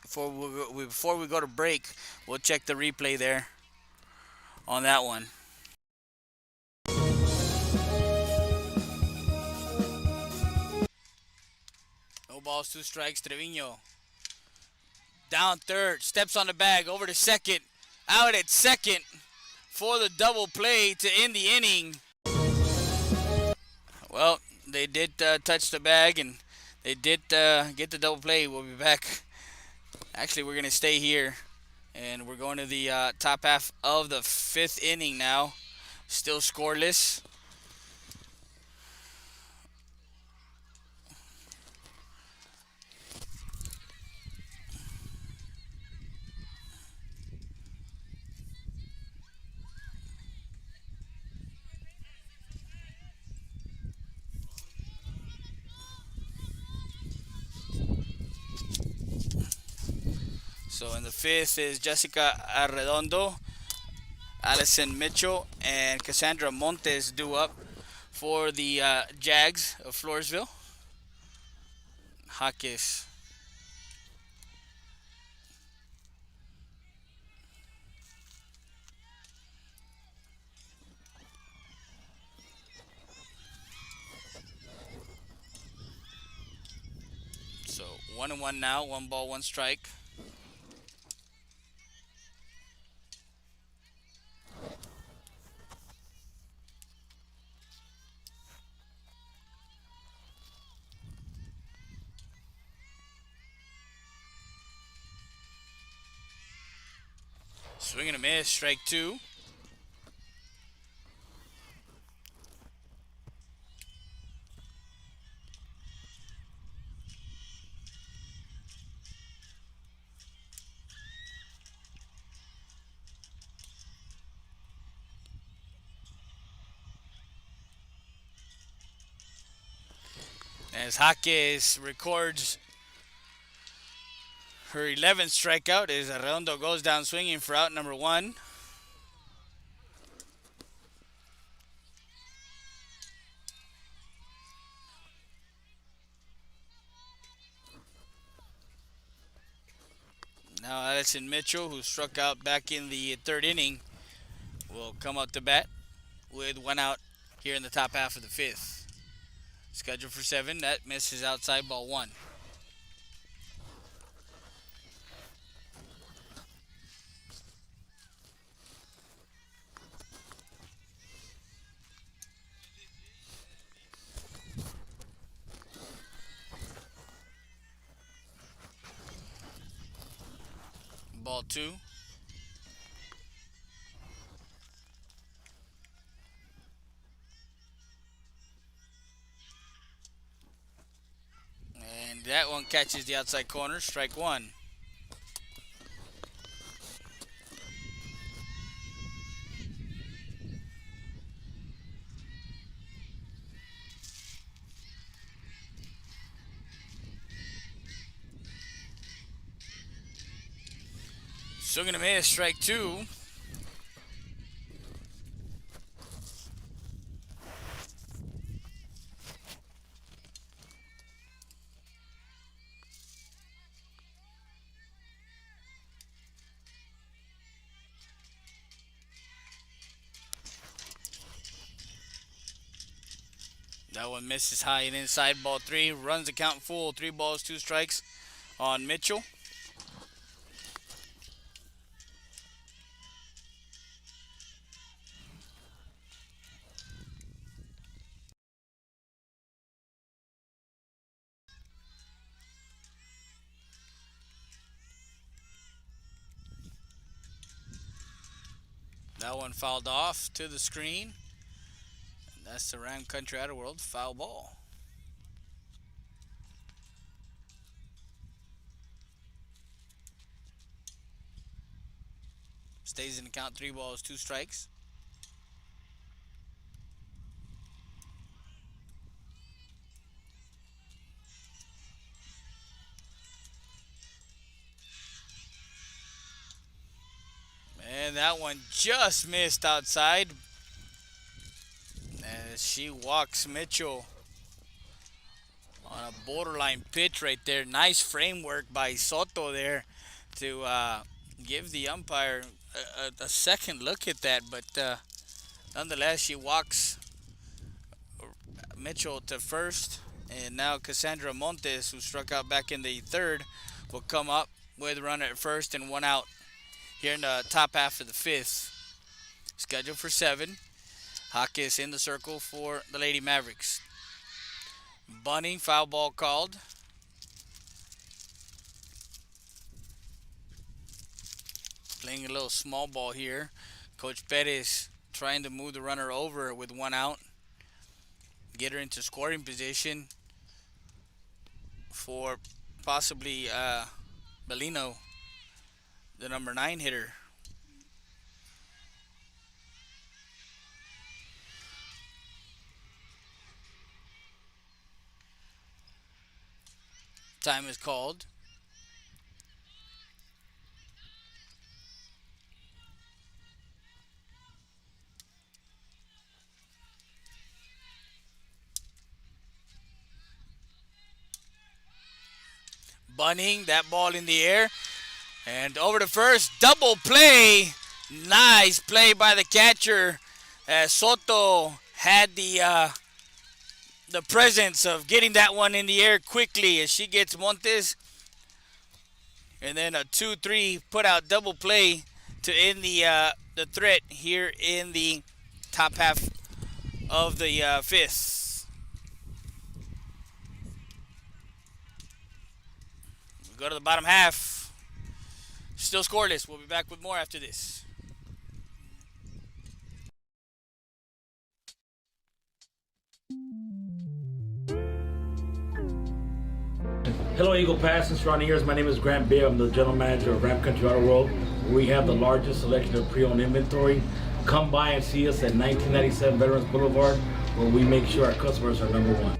Before we go to break, we'll check the replay there on that one. No balls, 2 strikes. Trevino down third, steps on the bag, over to second, out at second for the double play to end the inning. Well, they did touch the bag, and they did get the double play. We'll be back. Actually, we're going to stay here, and we're going to the top half of the 5th inning now. Still scoreless. So in the fifth is Jessica Arredondo, Allison Mitchell, and Cassandra Montes due up for the Jags of Floresville. Jaques. So 1-1 now, 1 ball, 1 strike. Swing and a miss, strike 2. As Jaques records her 11th strikeout as Arredondo goes down swinging for out number 1. Now Allison Mitchell, who struck out back in the 3rd inning, will come up to bat with 1 out here in the top half of the 5th. Scheduled for 7, that misses outside, ball 1. Ball 2. And that one catches the outside corner, strike 1. Swing and a miss, strike 2. That one misses high and inside, ball 3. Runs the count full, 3 balls, 2 strikes on Mitchell. That one fouled off to the screen. And that's the Ram Country Outer World foul ball. Stays in the count, 3 balls, 2 strikes. And that one just missed outside as she walks Mitchell on a borderline pitch right there. Nice framework by Soto there to give the umpire a second look at that. But nonetheless, she walks Mitchell to first. And now Cassandra Montes, who struck out back in the 3rd, will come up with a runner at first and 1 out here in the top half of the 5th. Scheduled for 7. Jaques in the circle for the Lady Mavericks. Bunting, foul ball called. Playing a little small ball here. Coach Perez trying to move the runner over with 1 out. Get her into scoring position for possibly Bellino, the number 9 hitter. Time is called. bunnying that ball in the air. And over to first, double play. Nice play by the catcher as Soto had the presence of getting that one in the air quickly as she gets Montes. And then a 2-3 put out double play to end the threat here in the top half of the fifth. We go to the bottom half. Still scoreless. We'll be back with more after this. Hello, Eagle Pass and surrounding areas. My name is Grant Beer. I'm the general manager of Ramp Country Auto World. We have the largest selection of pre-owned inventory. Come by and see us at 1997 Veterans Boulevard, where we make sure our customers are number one.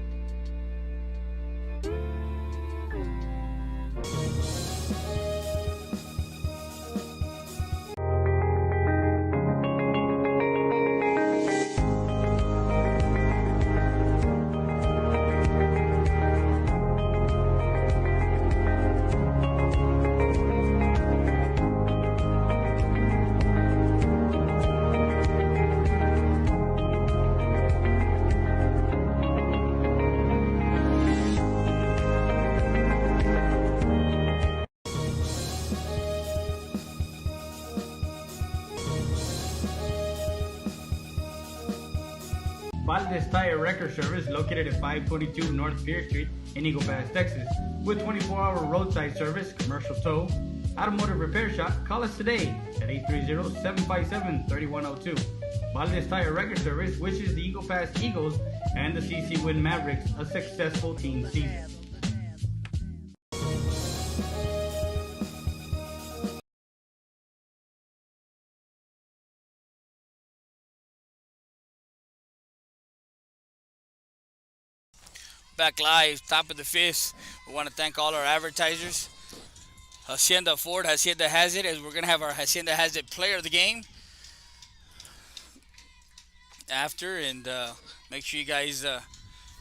Valdez Tire Record Service, located at 522 North Pierce Street in Eagle Pass, Texas. With 24-hour roadside service, commercial tow, automotive repair shop, call us today at 830-757-3102. Valdez Tire Record Service wishes the Eagle Pass Eagles and the CC Winn Mavericks a successful team season. Back live, top of the fifth. We want to thank all our advertisers. Hacienda Ford, Hacienda has it, as we're going to have our Hacienda has it player of the game after. And make sure you guys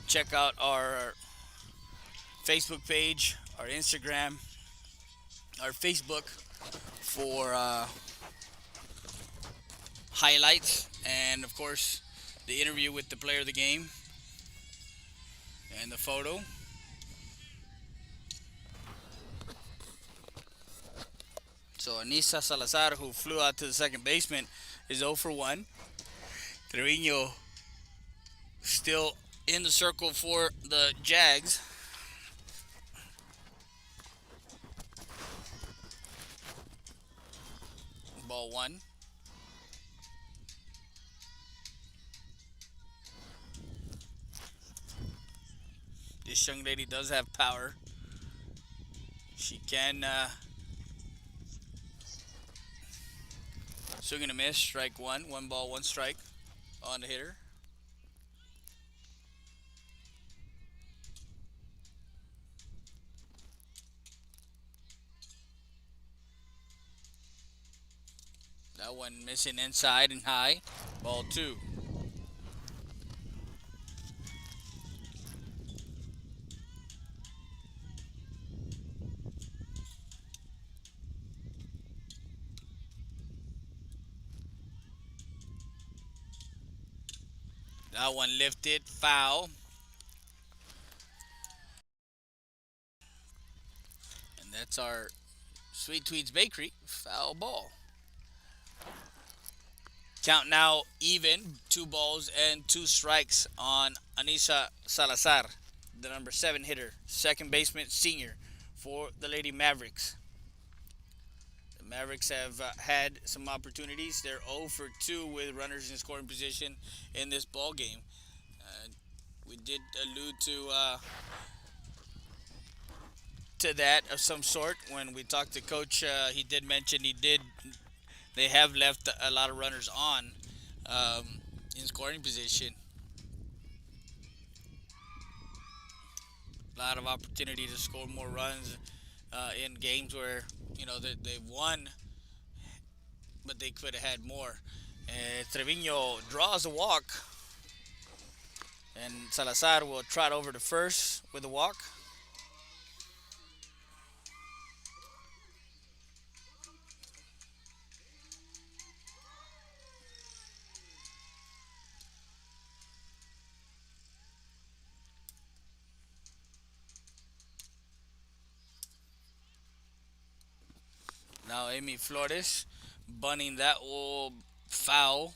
check out our Facebook page, our Instagram, our Facebook for highlights, and of course the interview with the player of the game and the photo. So Anissa Salazar, who flew out to the second basement, is 0 for 1. Trevino still in the circle for the Jags. Ball 1. This young lady does have power. She can swing and a miss, strike one. 1 ball, 1 strike on the hitter. That one missing inside and high. Ball 2. That one lifted, foul. And that's our Sweet Tweets Bakery foul ball. Count now even, 2 balls and 2 strikes on Anissa Salazar, the number 7 hitter, second baseman senior for the Lady Mavericks. The Mavericks have had some opportunities. They're 0 for 2 with runners in scoring position in this ball game. We did allude to that of some sort when we talked to Coach. He did mention they have left a lot of runners on in scoring position. A lot of opportunity to score more runs in games where they've won, but they could have had more. Trevino draws a walk, and Salazar will trot over to first with a walk. Now Amy Flores bunning that will foul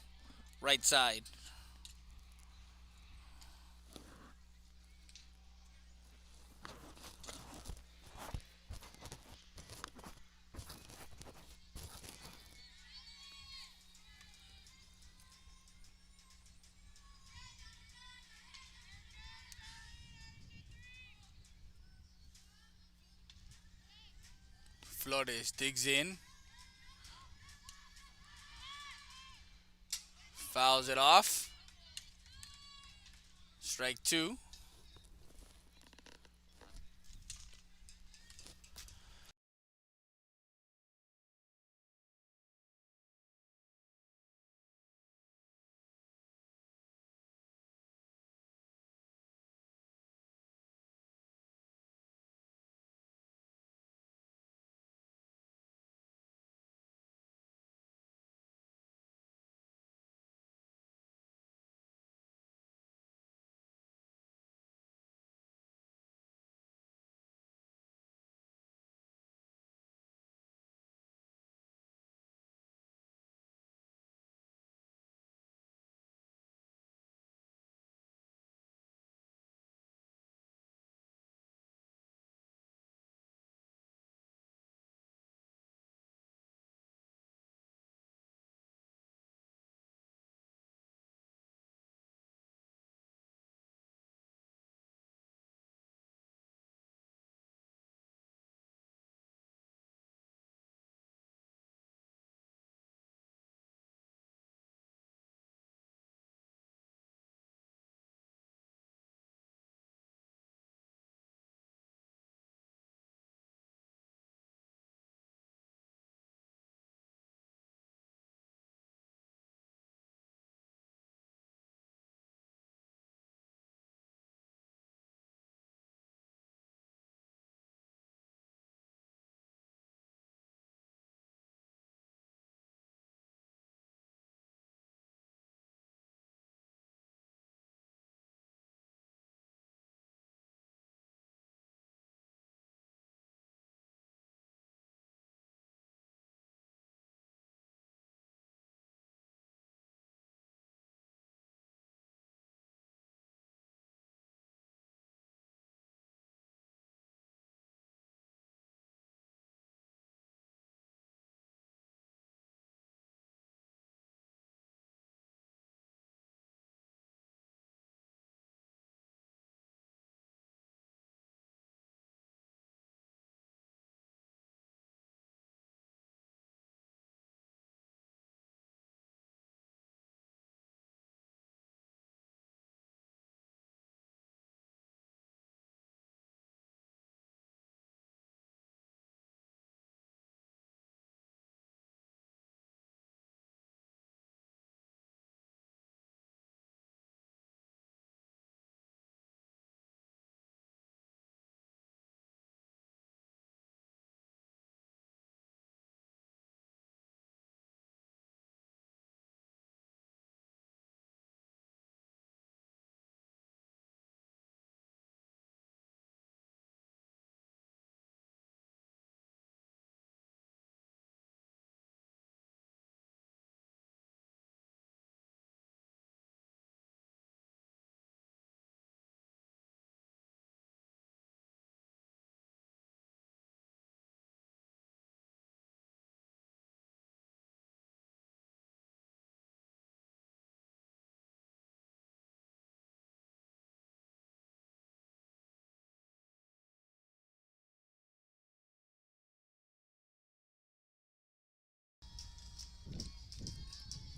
right side. Flores digs in, fouls it off. Strike two.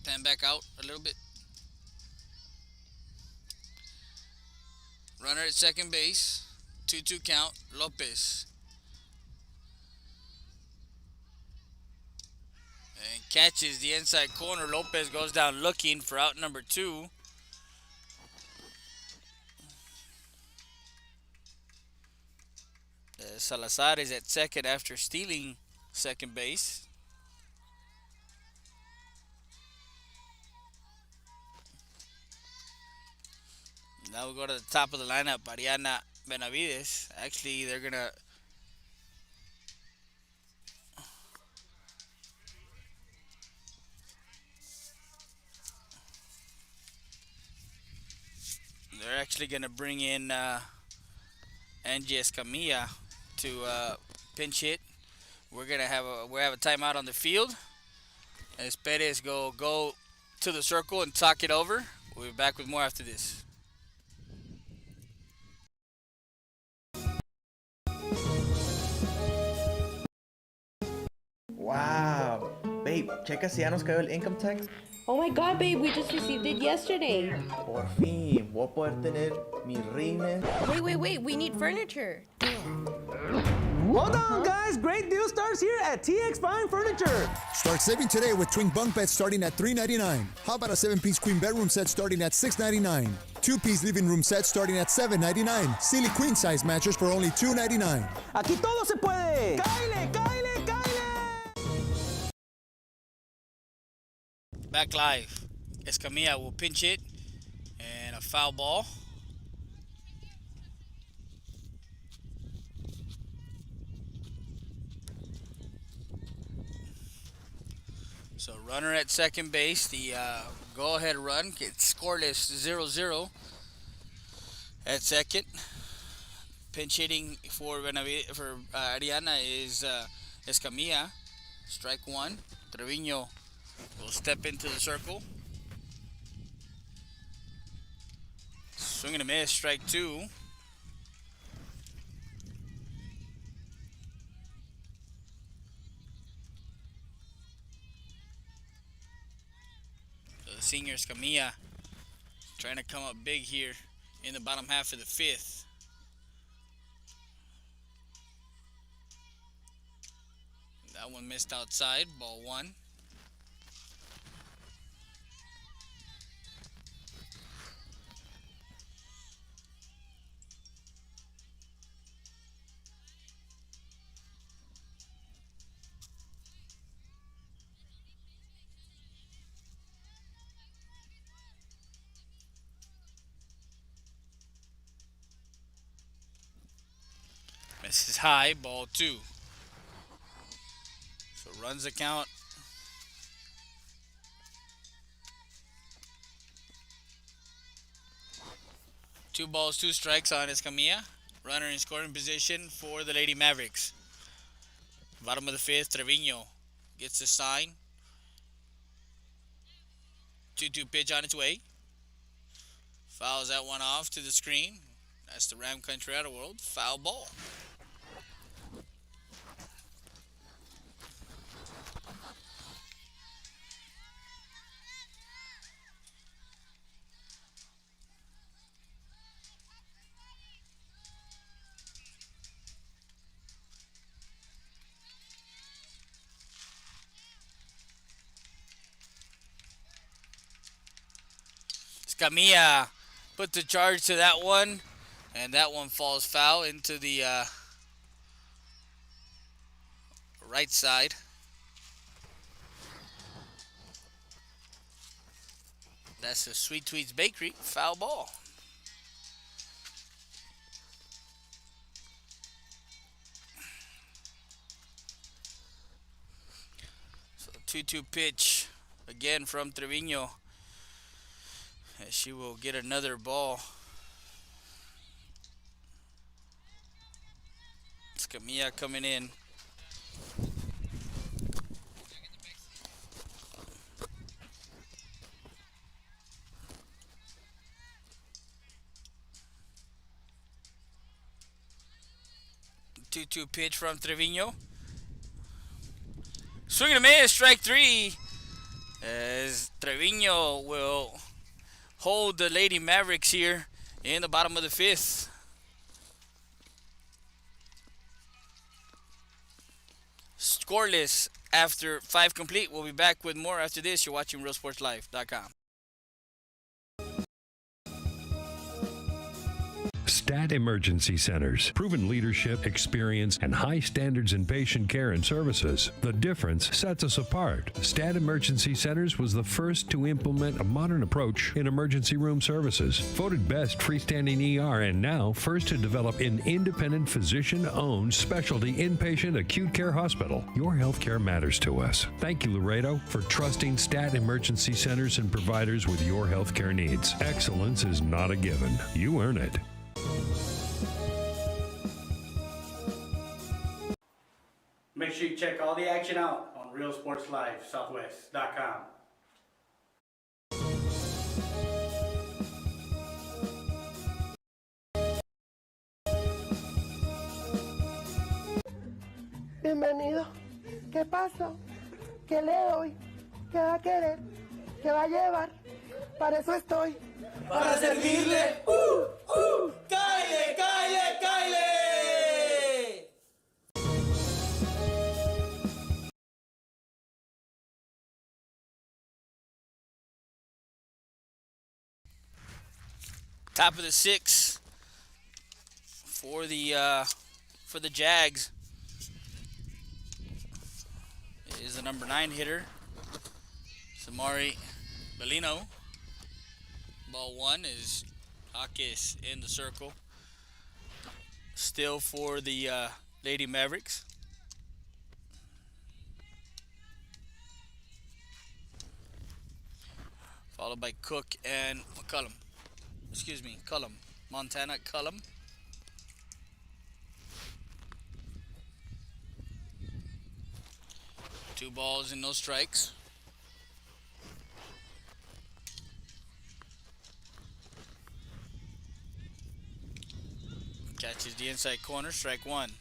Pan back out a little bit. Runner at second base. 2-2 count. Lopez. And catches the inside corner. Lopez goes down looking for out number two. Salazar is at second after stealing second base. Now we go to the top of the lineup. Ariana Benavides. Actually, they're going to they're actually gonna bring in Angie Escamilla to pinch hit. We're gonna have a timeout on the field as Perez go to the circle and talk it over. We'll be back with more after this. Wow. Babe, checa si ya nos cayó el income tax. Oh my god, babe, we just received it yesterday. Por fin, voy a poder tener mi rines. Wait, we need furniture. Hold on, guys. Great deal starts here at TX Fine Furniture. Start saving today with twin bunk beds starting at $399. How about a 7-piece queen bedroom set starting at $699? 2-piece living room set starting at $799. Silly queen size mattress for only $299. Aquí todo se puede. ¡Cáile, cáile, cáile! Back live. Escamilla will pinch it and a foul ball. So runner at second base. The go-ahead run gets scoreless 0-0 at second. Pinch hitting for Ariana is Escamilla. Strike one. Trevino will step into the circle. Swing and a miss. Strike two. Senior Escamilla trying to come up big here in the bottom half of the fifth. That one missed outside, ball one. Misses high, ball two. So runs the count. Two balls, two strikes on Escamilla. Runner in scoring position for the Lady Mavericks. Bottom of the fifth, Trevino gets the sign. 2-2 pitch on its way. Fouls that one off to the screen. That's the Ram Country Auto World. Foul ball. Escamilla put the charge to that one, and that one falls foul into the right side. That's the Sweet Tweets Bakery. Foul ball. So 2-2 pitch again from Trevino. And she will get another ball. Escamilla coming in. Two pitch from Trevino. Swing and a miss, strike three. As Trevino will hold the Lady Mavericks here in the bottom of the fifth. Scoreless after 5 complete. We'll be back with more after this. You're watching RealSportsLive.com. Stat Emergency Centers. Proven leadership, experience, and high standards in patient care and services. The difference sets us apart. Stat Emergency Centers was the first to implement a modern approach in emergency room services. Voted best freestanding ER and now first to develop an independent physician-owned specialty inpatient acute care hospital. Your healthcare matters to us. Thank you, Laredo, for trusting Stat Emergency Centers and providers with your healthcare needs. Excellence is not a given. You earn it. Make sure you check all the action out on RealSportsLiveSouthwest.com. Bienvenido. ¿Qué pasó? ¿Qué le doy? ¿Qué va a querer? ¿Qué va a llevar? Para eso estoy. Para servirle. ¡Cáile, cáile, cáile! Top of the six for the Jags is the number 9 hitter, Samari Bellino. Ball 1 is Hawkes in the circle. Still for the Lady Mavericks. Followed by Cook and McCullum. Excuse me, Cullum. Montana Cullum. Two balls and no strikes. Catches the inside corner, strike 1.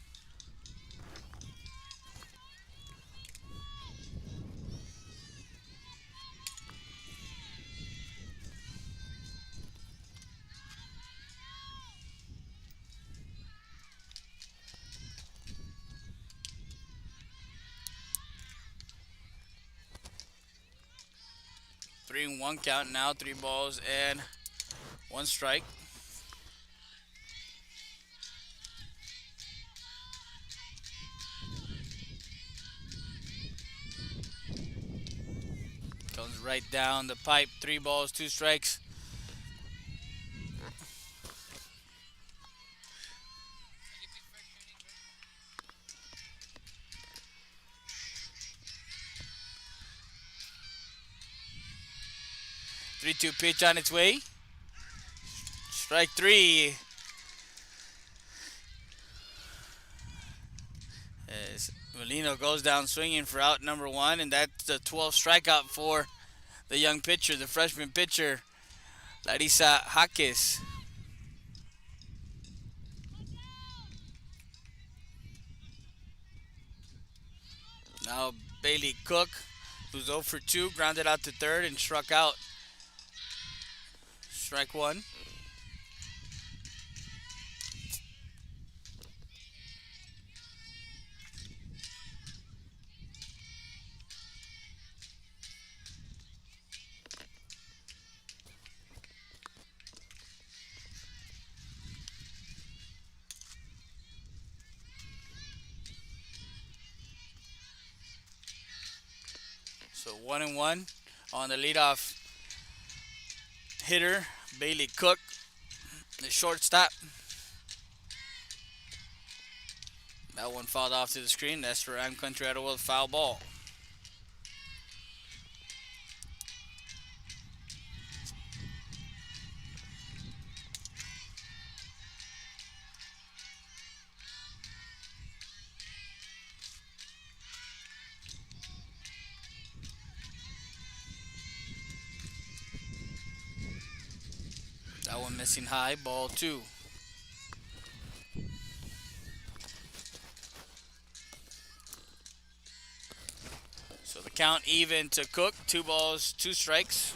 Three and 1 count now, 3 balls and 1 strike. Comes right down the pipe, 3 balls, 2 strikes. Three-two pitch on its way. Strike 3. As Molino goes down swinging for out number 1, and that's the 12th strikeout for the young pitcher, the freshman pitcher, Larissa Jaques. Now Bailey Cook, who's 0 for 2, grounded out to third and struck out. Strike 1. So 1 and 1 on the leadoff hitter, Bailey Cook, the shortstop. That one fouled off to the screen. That's for I'm Country Idlewild, foul ball. That one missing high, ball 2. So the count even to Cook, 2 balls, 2 strikes.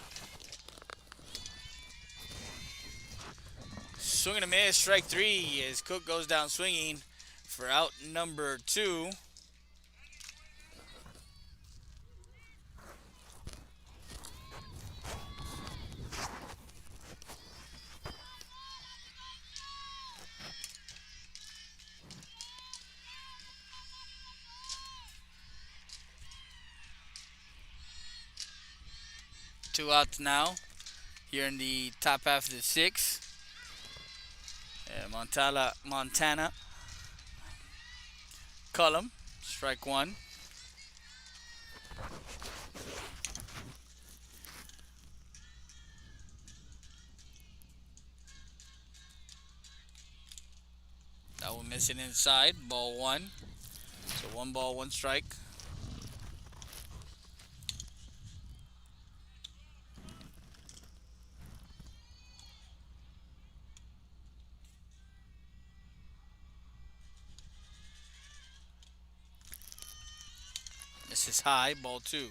Swing and a miss, strike 3 as Cook goes down swinging for out number 2. Two outs now here in the top half of the sixth. Montana, Cullum, strike one. That one missing inside, ball one. So 1 ball, 1 strike. This is high, ball two.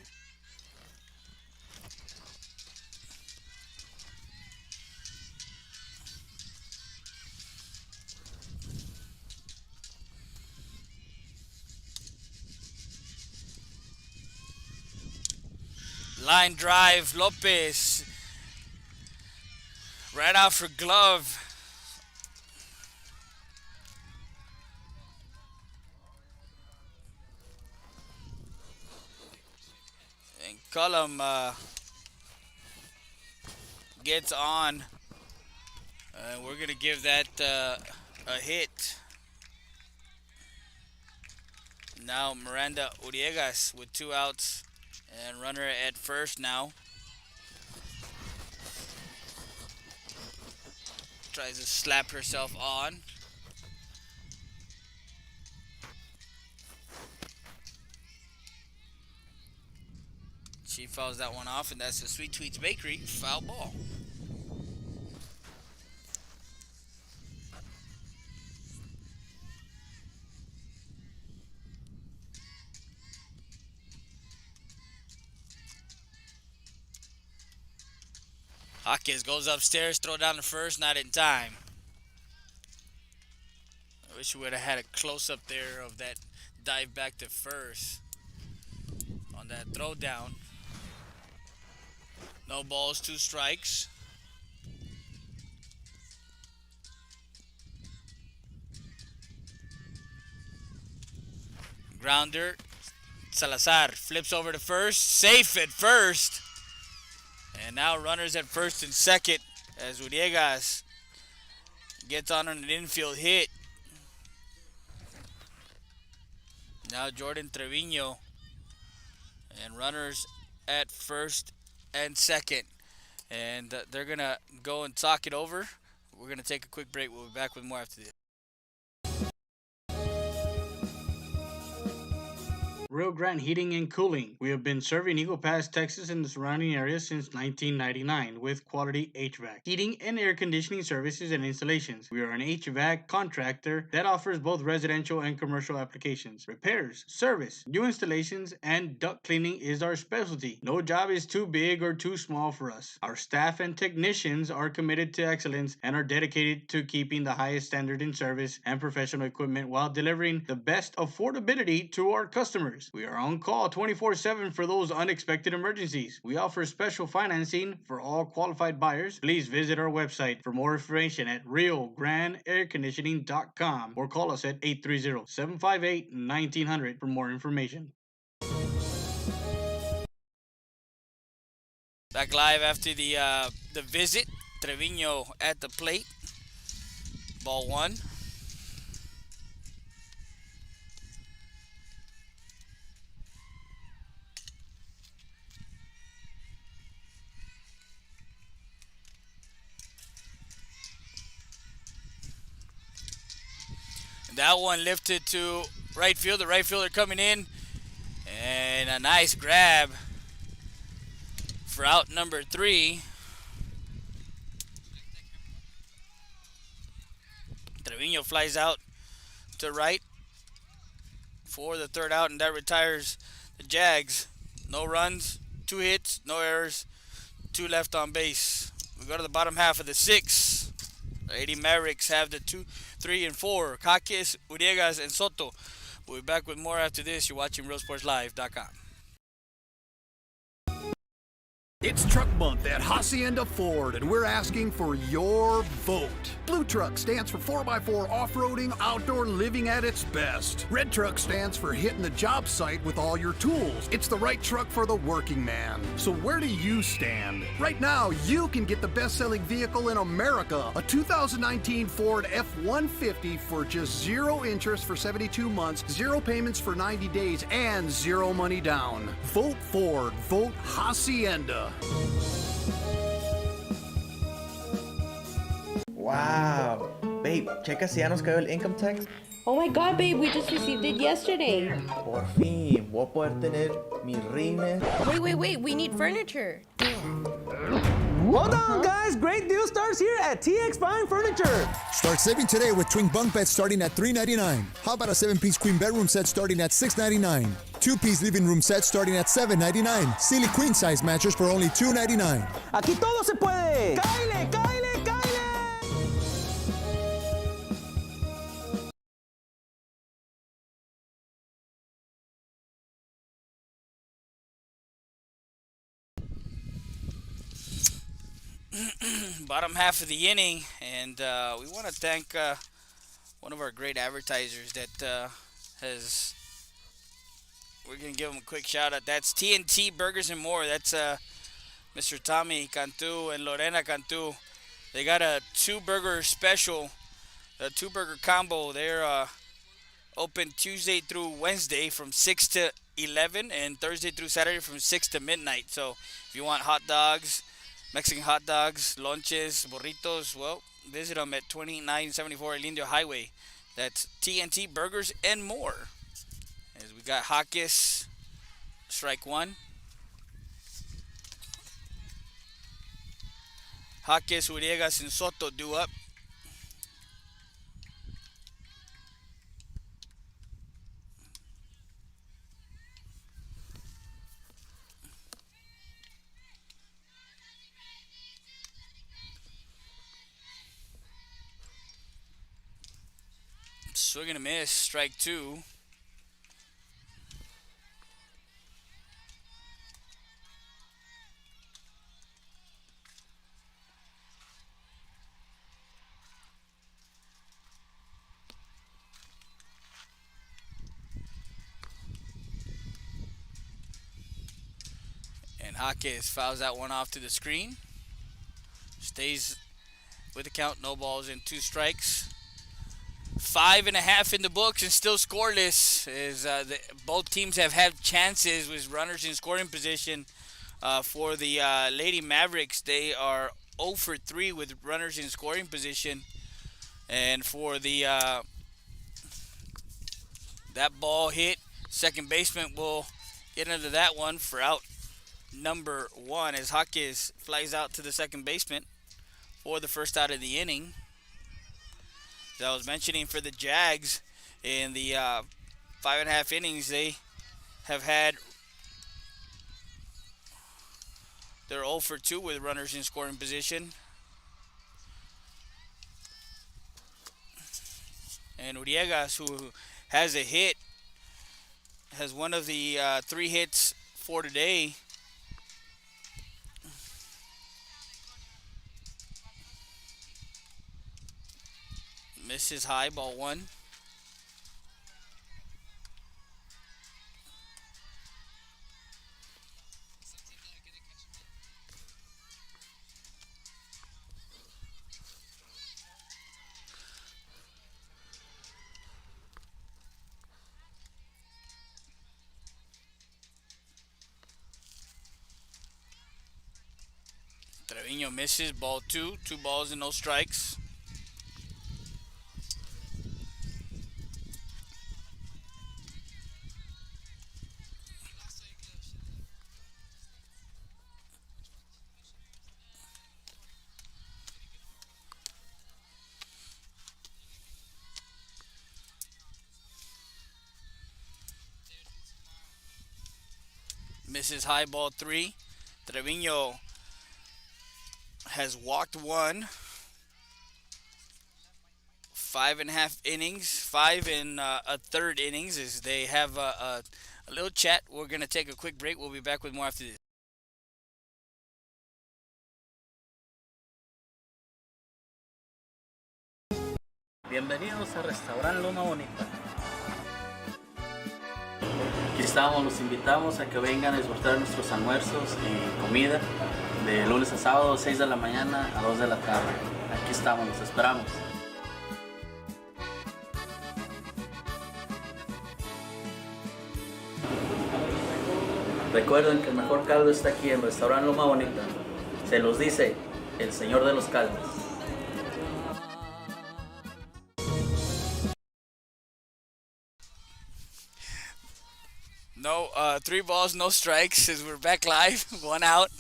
Line drive, Lopez. Right out for glove. And Cullum gets on. We're going to give that a hit. Now Miranda Uriegas with 2 outs and runner at first now. Tries to slap herself on. She fouls that one off, and that's the Sweet Tweets Bakery foul ball. Hawkins goes upstairs, throw down the first, not in time. I wish we would have had a close-up there of that dive back to first on that throw down. No balls, 2 strikes. Grounder. Salazar flips over to first. Safe at first. And now runners at first and second as Uriegas gets on an infield hit. Now Jordan Trevino. And runners at first and second. And they're going to go and talk it over. We're going to take a quick break. We'll be back with more after this. Rio Grande Heating and Cooling. We have been serving Eagle Pass, Texas and the surrounding area since 1999 with quality HVAC, heating and air conditioning services and installations. We are an HVAC contractor that offers both residential and commercial applications. Repairs, service, new installations, and duct cleaning is our specialty. No job is too big or too small for us. Our staff and technicians are committed to excellence and are dedicated to keeping the highest standard in service and professional equipment while delivering the best affordability to our customers. We are on call 24/7 for those unexpected emergencies. We offer special financing for all qualified buyers. Please visit our website for more information at RioGrandeAirConditioning.com or call us at 830-758-1900 for more information. Back live after the visit. Trevino at the plate. Ball one. That one lifted to right field. The right fielder coming in. And a nice grab for out number 3. Trevino flies out to right for the 3rd out, and that retires the Jags. No runs, 2 hits, no errors, 2 left on base. We go to the bottom half of the 6th. The Lady Mavericks have the 2, 3, and 4. Caques, Uriegas, and Soto. We'll be back with more after this. You're watching RealSportsLive.com. It's Truck Month at Hacienda Ford, and we're asking for your vote. Blue Truck stands for 4x4 off-roading, outdoor living at its best. Red Truck stands for hitting the job site with all your tools. It's the right truck for the working man. So where do you stand? Right now, you can get the best-selling vehicle in America, a 2019 Ford F-150 for just 0 interest for 72 months, 0 payments for 90 days, and 0 money down. Vote Ford. Vote Hacienda. Wow. Babe, checa si ya nos cayó el income tax. Oh my god, babe, we just received it yesterday. Por fin, voy a poder tener mis rines. Wait, we need furniture. Hold on, guys. Great deal starts here at TX Fine Furniture. Start saving today with twin bunk beds starting at $399. How about a 7-piece queen bedroom set starting at $699? 2-piece living room set starting at $799. Silly queen size mattress for only $299. Aquí todo se puede. ¡Cáile, cáile, cáile! Bottom half of the inning, and we want to thank one of our great advertisers that has. We're gonna give him a quick shout out. That's TNT Burgers and More. That's Mr. Tommy Cantu and Lorena Cantu. They got a 2-burger special, a 2-burger combo. They're open Tuesday through Wednesday from 6 to 11, and Thursday through Saturday from 6 to midnight. So if you want hot dogs, Mexican hot dogs, lunches, burritos, well, visit them at 2974 El Indio Highway. That's TNT Burgers and More. As we got Hawkes, strike one. Hawkes, Uriegas, and Soto due up. Swing and a miss, strike two. And Jaques fouls that one off to the screen. Stays with the count, no balls and 2 strikes. 5.5 in the books and still scoreless. As both teams have had chances with runners in scoring position. For the Lady Mavericks, they are 0 for 3 with runners in scoring position. And for the that ball hit, second baseman will get into that one for out number 1 as Jaques flies out to the second baseman for the first out of the inning. As I was mentioning, for the Jags in the 5.5 innings, they have had, they're 0 for 2 with runners in scoring position. And Uriegas, who has a hit, has one of the 3 hits for today. Misses high, ball 1. Trevino misses, ball 2. 2 balls and no strikes. Misses high, ball 3. Trevino has walked 1. 5.5 innings, 5 and a third innings as they have a little chat. We're going to take a quick break. We'll be back with more after this. Bienvenidos a Restaurant Loma Bonita. Aquí estamos, los invitamos a que vengan a disfrutar nuestros almuerzos y comida de lunes a sábado, 6 de la mañana a 2 de la tarde. Aquí estamos, los esperamos. Recuerden que el mejor caldo está aquí en Restaurant Loma Bonita. Se los dice el señor de los caldos. No, 3 balls, no strikes as we're back live. 1 out.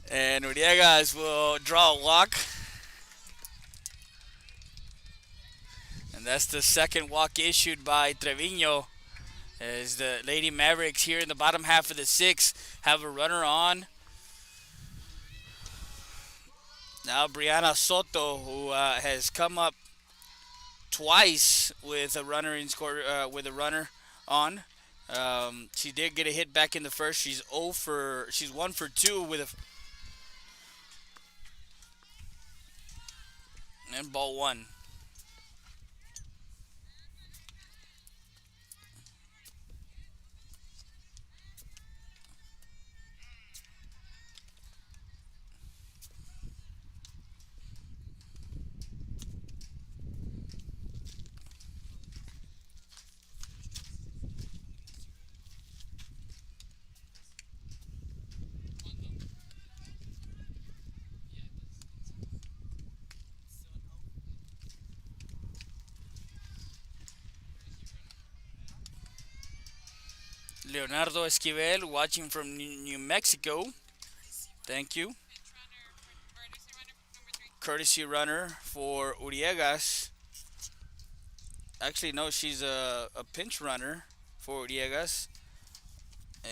And Uriegas will draw a walk. And that's the second walk issued by Trevino. As the Lady Mavericks here in the bottom half of the 6th have a runner on. Now Brianna Soto, who has come up twice with a runner in score, with a runner on. She did get a hit back in the first. She's 1 for 2 with a and ball 1. Leonardo Esquivel watching from New Mexico. Thank you. Courtesy runner for Uriegas. Actually, no, she's a pinch runner for Uriegas.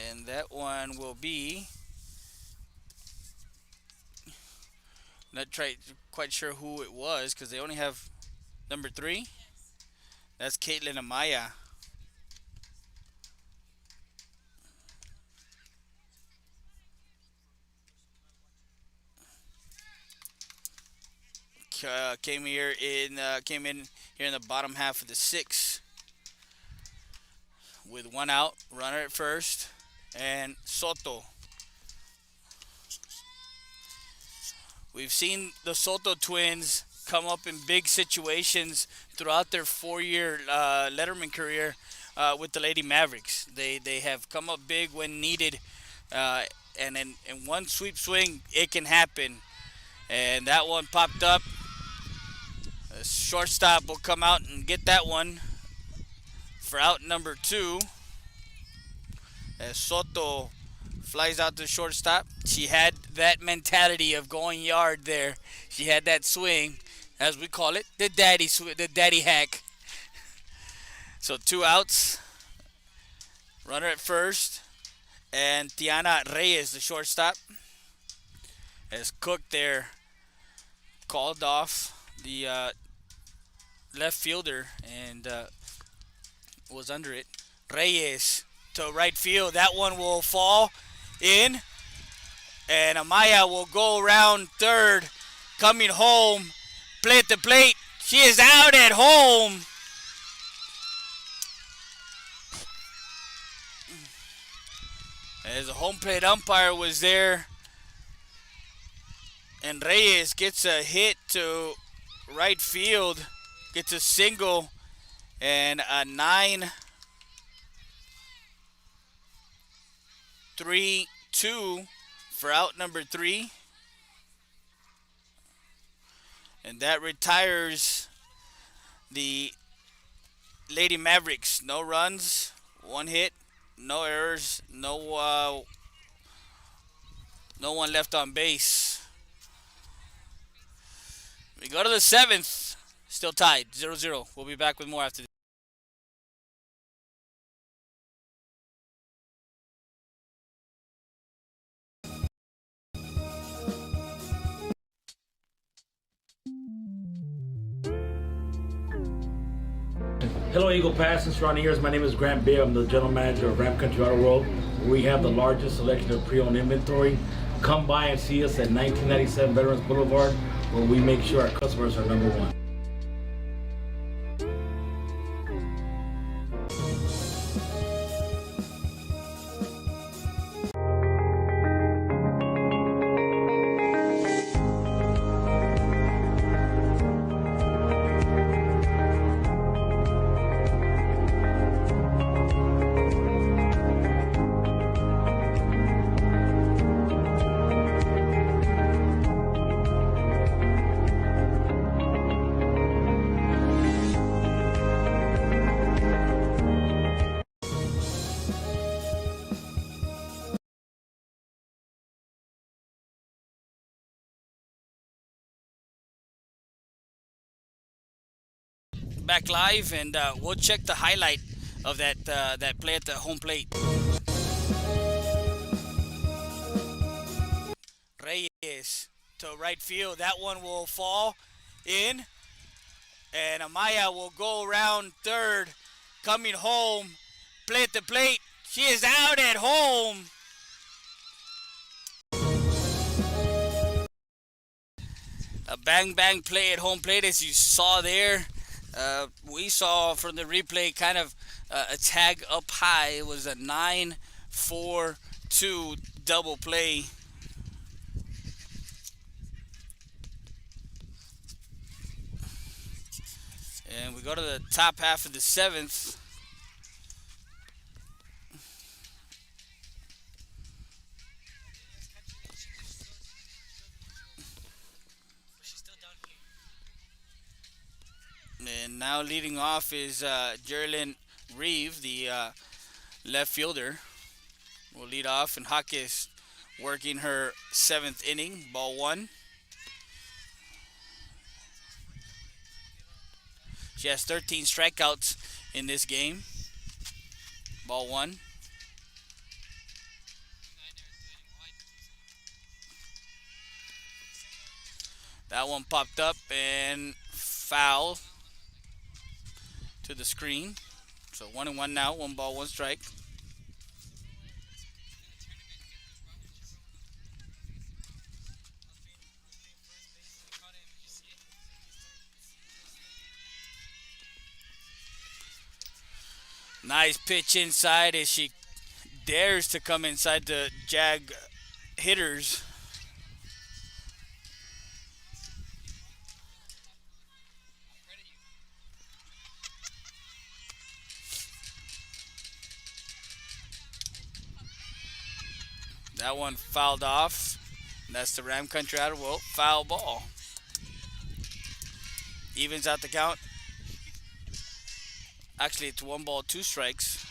And that one will be... Not quite sure who it was because they only have number 3. That's Caitlin Amaya. Came in here in the bottom half of the 6th with 1 out, runner at first, and Soto. We've seen the Soto twins come up in big situations throughout their 4-year Letterman career with the Lady Mavericks. They have come up big when needed, and in one sweep swing it can happen. And that one popped up. The shortstop will come out and get that one for out number 2. As Soto flies out to shortstop. She had that mentality of going yard there. She had that swing, as we call it, the daddy hack. So 2 outs. Runner at first. And Tiana Reyes, the shortstop. As Cook there called off the left fielder and was under it. Reyes to right field. That one will fall in. And Amaya will go around third. Coming home. Plate to plate. She is out at home. As the home plate umpire was there. And Reyes gets a hit to right field, gets a single, and a 9-3-2 for out number 3. And that retires the Lady Mavericks. No runs, 1 hit, no errors, no one left on base. We go to the 7th, still tied, 0-0. We'll be back with more after this. Hello, Eagle Pass and surrounding areas. My name is Grant Beer. I'm the general manager of Ramp Country Auto World. We have the largest selection of pre-owned inventory. Come by and see us at 1997 Veterans Boulevard. where we make sure our customers are number one. Back live, and we'll check the highlight of that play at the home plate. Reyes to right field. That one will fall in, and Amaya will go around third, coming home. Play at the plate. She is out at home. A bang bang play at home plate, as you saw there. We saw from the replay kind of a tag up high. It was a 9-4-2 double play. And we go to the top half of the seventh. And now leading off is Jerlyn Reeve, the left fielder. Will lead off, and Huck is working her seventh inning. Ball one. She has 13 strikeouts in this game. Ball one. That one popped up and foul to the screen. So 1-1 now. 1 ball, 1 strike. Nice pitch inside as she dares to come inside the Jag hitters. That one fouled off. That's the Ram Country Outer World foul ball. Evens out the count. Actually, it's 1 ball, 2 strikes.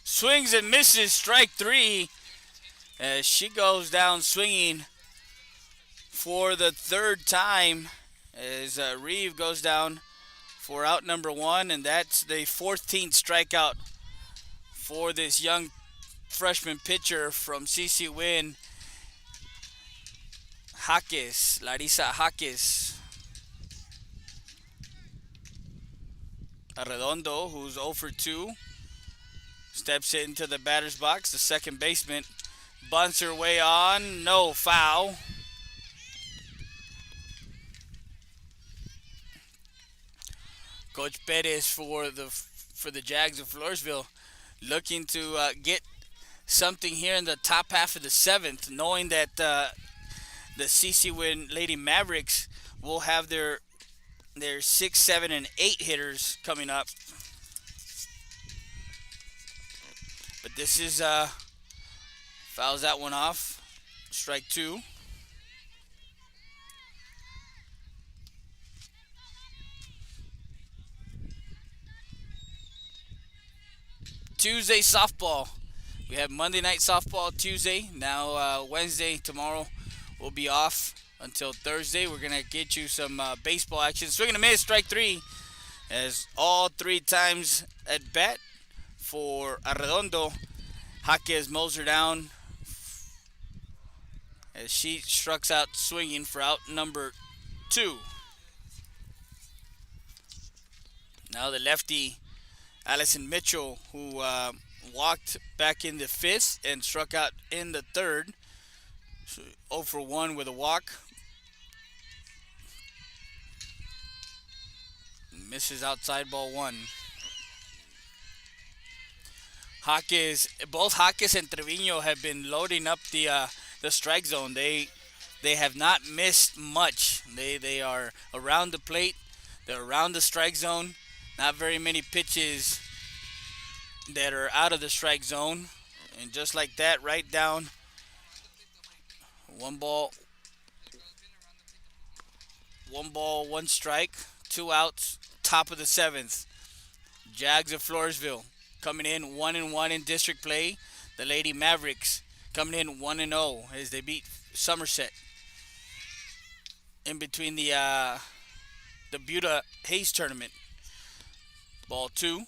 Swings and misses, strike 3. As she goes down swinging for the 3rd time. As Reeve goes down for out number 1. And that's the 14th strikeout for this young freshman pitcher from CC Winn, Larissa Jaques. Arredondo, who's 0 for 2, steps into the batter's box. The second baseman bunts her way on. No, foul. Coach Perez for the Jags of Floresville looking to get something here in the top half of the 7th, knowing that the CC Winn Lady Mavericks will have their 6, 7, and 8 hitters coming up. But this is fouls that one off. Strike 2. Tuesday softball. We have Monday night softball Tuesday. Now Wednesday, tomorrow, we'll be off until Thursday. We're going to get you some baseball action. Swing and a miss, strike 3. As all 3 times at bat for Arredondo. Jaques mows her down as she strikes out swinging for out number 2. Now the lefty, Allison Mitchell, who walked back in the fifth and struck out in the third. So 0 for 1 with a walk. Misses outside ball one. Both Jaques and Trevino have been loading up the strike zone. They have not missed much. They are around the plate. They're around the strike zone. Not very many pitches that are out of the strike zone. And just like that, right down. 1 ball, 1 strike, 2 outs, top of the 7th. Jags of Floresville coming in 1-1 in district play. The Lady Mavericks coming in 1-0 as they beat Somerset. In between the Buda Hayes tournament. Ball 2.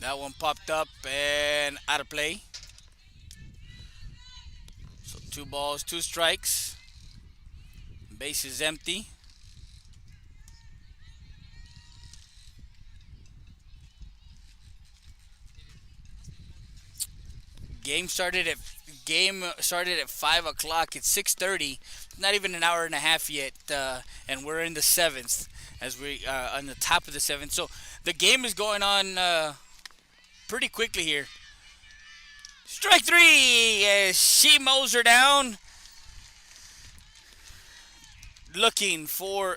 That one popped up and out of play. So 2 balls, 2 strikes. Base is empty. Game started at 5 o'clock. It's 6:30. Not even an hour and a half yet, and we're in the 7th as we on the top of the 7th. So the game is going on pretty quickly here. Strike 3 as she mows her down. Looking for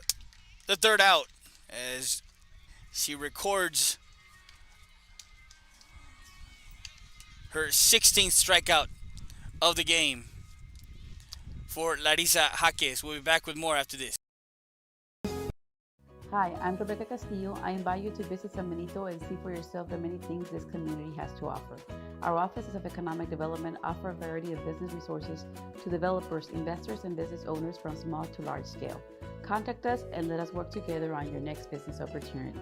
the 3rd out as she records her 16th strikeout of the game for Larissa Jaques. We'll be back with more after this. Hi, I'm Rebecca Castillo. I invite you to visit San Benito and see for yourself the many things this community has to offer. Our offices of economic development offer a variety of business resources to developers, investors, and business owners from small to large scale. Contact us and let us work together on your next business opportunity.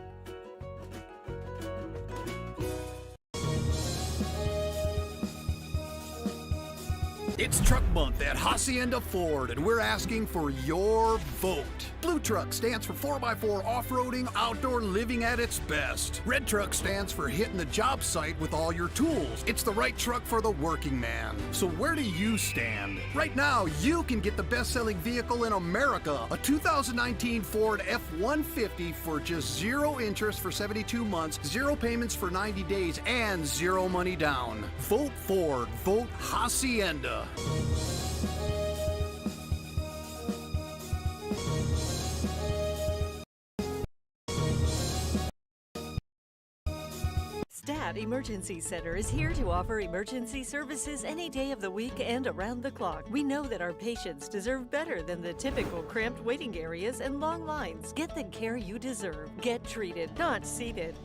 It's Truck Month at Hacienda Ford, and we're asking for your vote. Blue Truck stands for 4x4 off-roading, outdoor living at its best. Red Truck stands for hitting the job site with all your tools. It's the right truck for the working man. So where do you stand? Right now, you can get the best-selling vehicle in America, a 2019 Ford F-150 for just 0 interest for 72 months, 0 payments for 90 days, and 0 money down. Vote Ford. Vote Hacienda. STAT Emergency Center is here to offer emergency services any day of the week and around the clock. We know that our patients deserve better than the typical cramped waiting areas and long lines. Get the care you deserve. Get treated, not seated.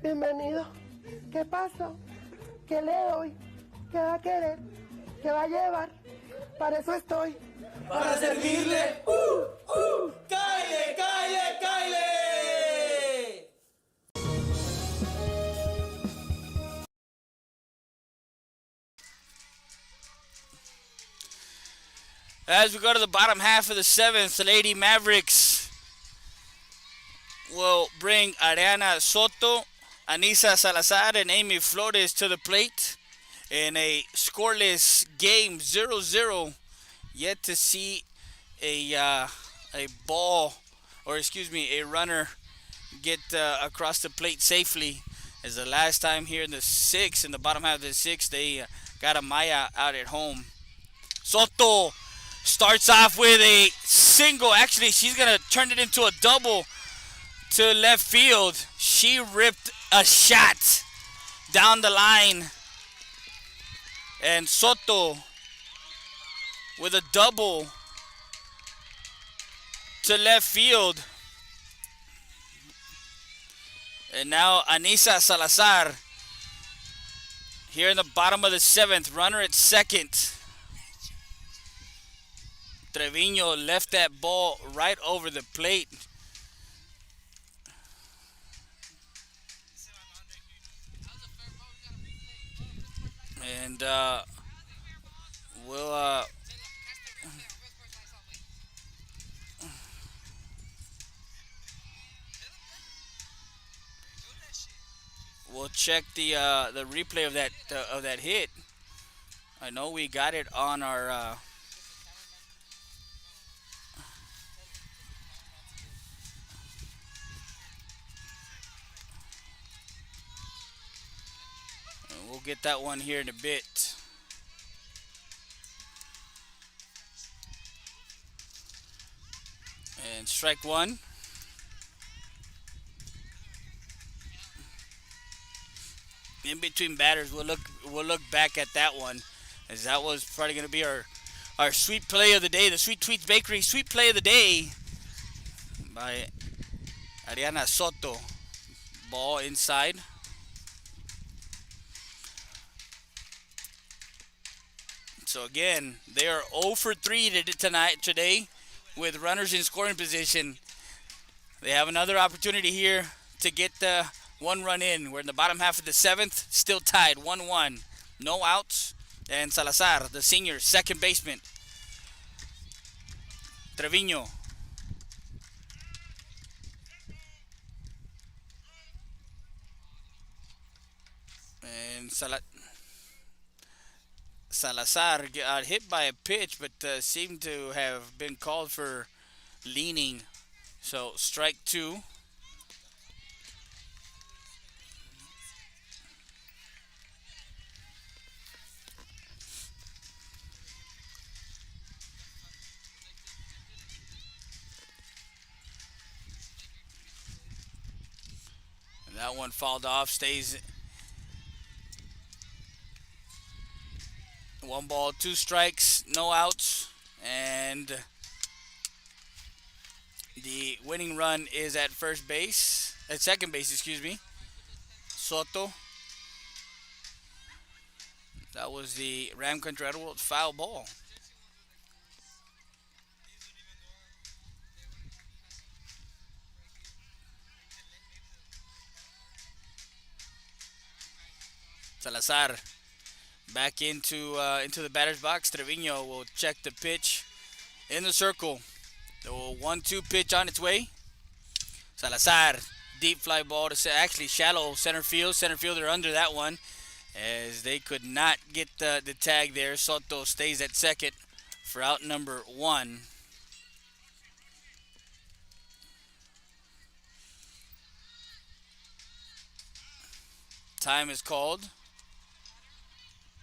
Bienvenido. ¿Qué pasa? ¿Qué le doy? ¿Qué va a querer? ¿Qué va a llevar? Para eso estoy. Para servirle. ¡Cáele, cáele, cáele! As we go to the bottom half of the 7th, the Lady Mavericks will bring Ariana Soto, Anisa Salazar, and Amy Flores to the plate in a scoreless game, 0-0. Yet to see a runner get across the plate safely. As the last time here in the 6th, in the bottom half of the 6th, they got a Maya out at home. Soto starts off with a single. Actually, she's going to turn it into a double to left field. She ripped a shot down the line. And Soto with a double to left field. And now Anisa Salazar here in the bottom of the 7th. Runner at second. Trevino left that ball right over the plate. And we'll we'll check the replay of that hit. I know we got it on our we'll get that one here in a bit. And strike one. In between batters, we'll look back at that one, as that was probably going to be our sweet play of the day, the Sweet Tweets Bakery sweet play of the day by Ariana Soto. Ball inside. So again, they are 0 for 3 today with runners in scoring position. They have another opportunity here to get the one run in. We're in the bottom half of the seventh, still tied 1-1. No outs. And Salazar, the senior second baseman. Trevino. And Salazar got hit by a pitch, but seemed to have been called for leaning. So strike two. And that one fouled off, stays 1 ball, 2 strikes, no outs, and the winning run is at second base, excuse me. Soto. That was the Ram Country Auto World foul ball. Salazar back into the batter's box. Trevino will check the pitch in the circle. The 1-2 pitch on its way. Salazar, deep fly ball to actually shallow center field. Center fielder under that one, as they could not get the tag there. Soto stays at second for out number 1. Time is called,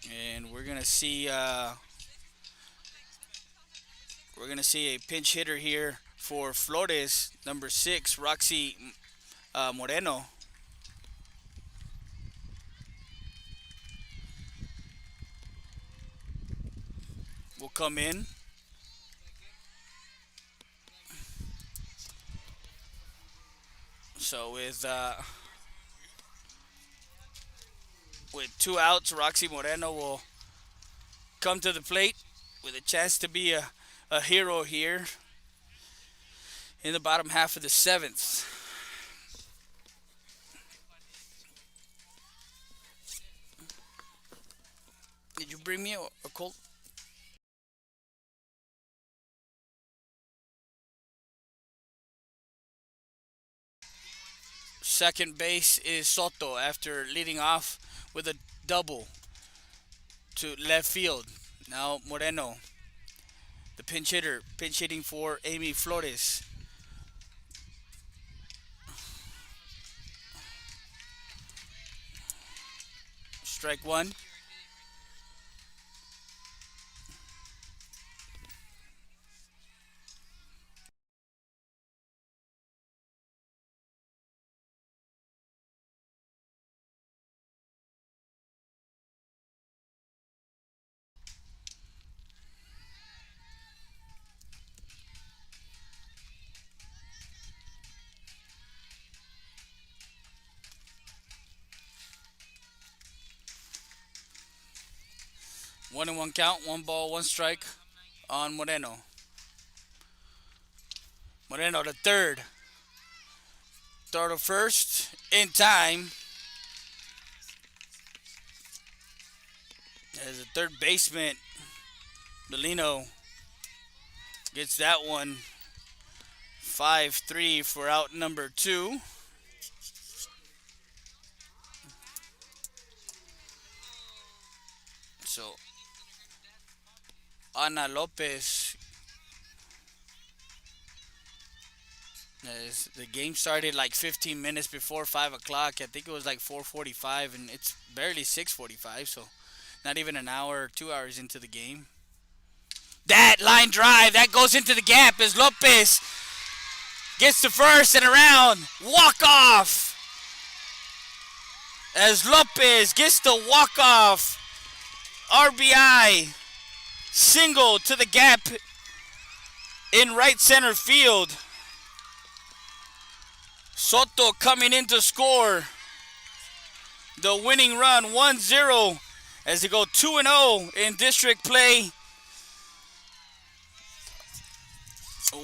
and we're gonna see a pinch hitter here for Flores, number 6, Roxy Moreno. Will come in. So with 2 outs, Roxy Moreno will come to the plate with a chance to be a hero here in the bottom half of the 7th. Did you bring me a Colt? Second base is Soto after leading off with a double to left field. Now Moreno, the pinch hitter, pinch hitting for Amy Flores. Strike one. One and one count, 1 ball, 1 strike on Moreno. Moreno the third. Throw to first in time. As the third baseman, Molino, gets that one. 5-3 for out number 2. So Ana Lopez, as the game started like 15 minutes before 5 o'clock. I think it was like 4:45, and it's barely 6:45, so not even an hour or 2 hours into the game. That line drive, that goes into the gap as Lopez gets to first and around. Walk off. As Lopez gets the walk off. RBI. Single to the gap in right center field. Soto coming in to score the winning run, 1-0, as they go 2-0 in district play.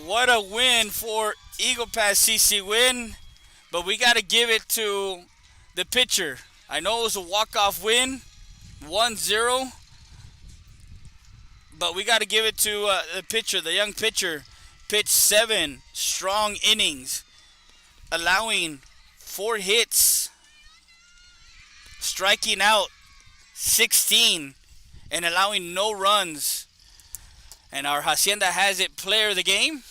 What a win for Eagle Pass CC Winn, but we got to give it to the pitcher. I know it was a walk-off win, 1-0, but we got to give it to the pitcher, the young pitcher. Pitched 7 strong innings, allowing 4 hits, striking out 16, and allowing no runs. And our Hacienda has it player of the game,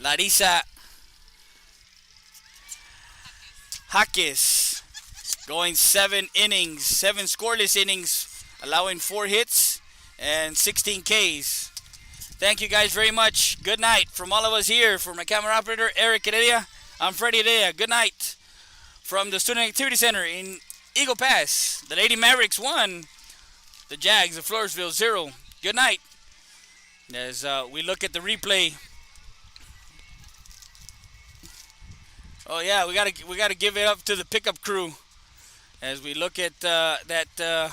Larissa Jaques, going 7 innings, 7 scoreless innings, allowing 4 hits and 16 Ks. Thank you guys very much. Good night from all of us here. For my camera operator, Eric Heredia, I'm Freddie Heredia. Good night from the Student Activity Center in Eagle Pass. The Lady Mavericks won. The Jags of Floresville 0. Good night. As we look at the replay. Oh yeah, we gotta give it up to the pickup crew as we look at that.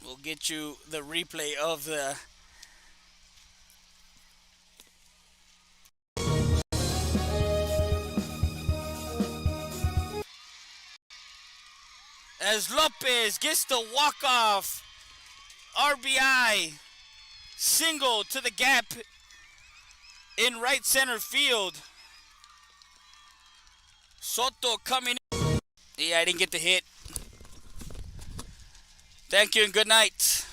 We'll get you the replay of the. As Lopez gets the walk-off RBI single to the gap in right center field. Soto coming in. Yeah, I didn't get the hit. Thank you and good night.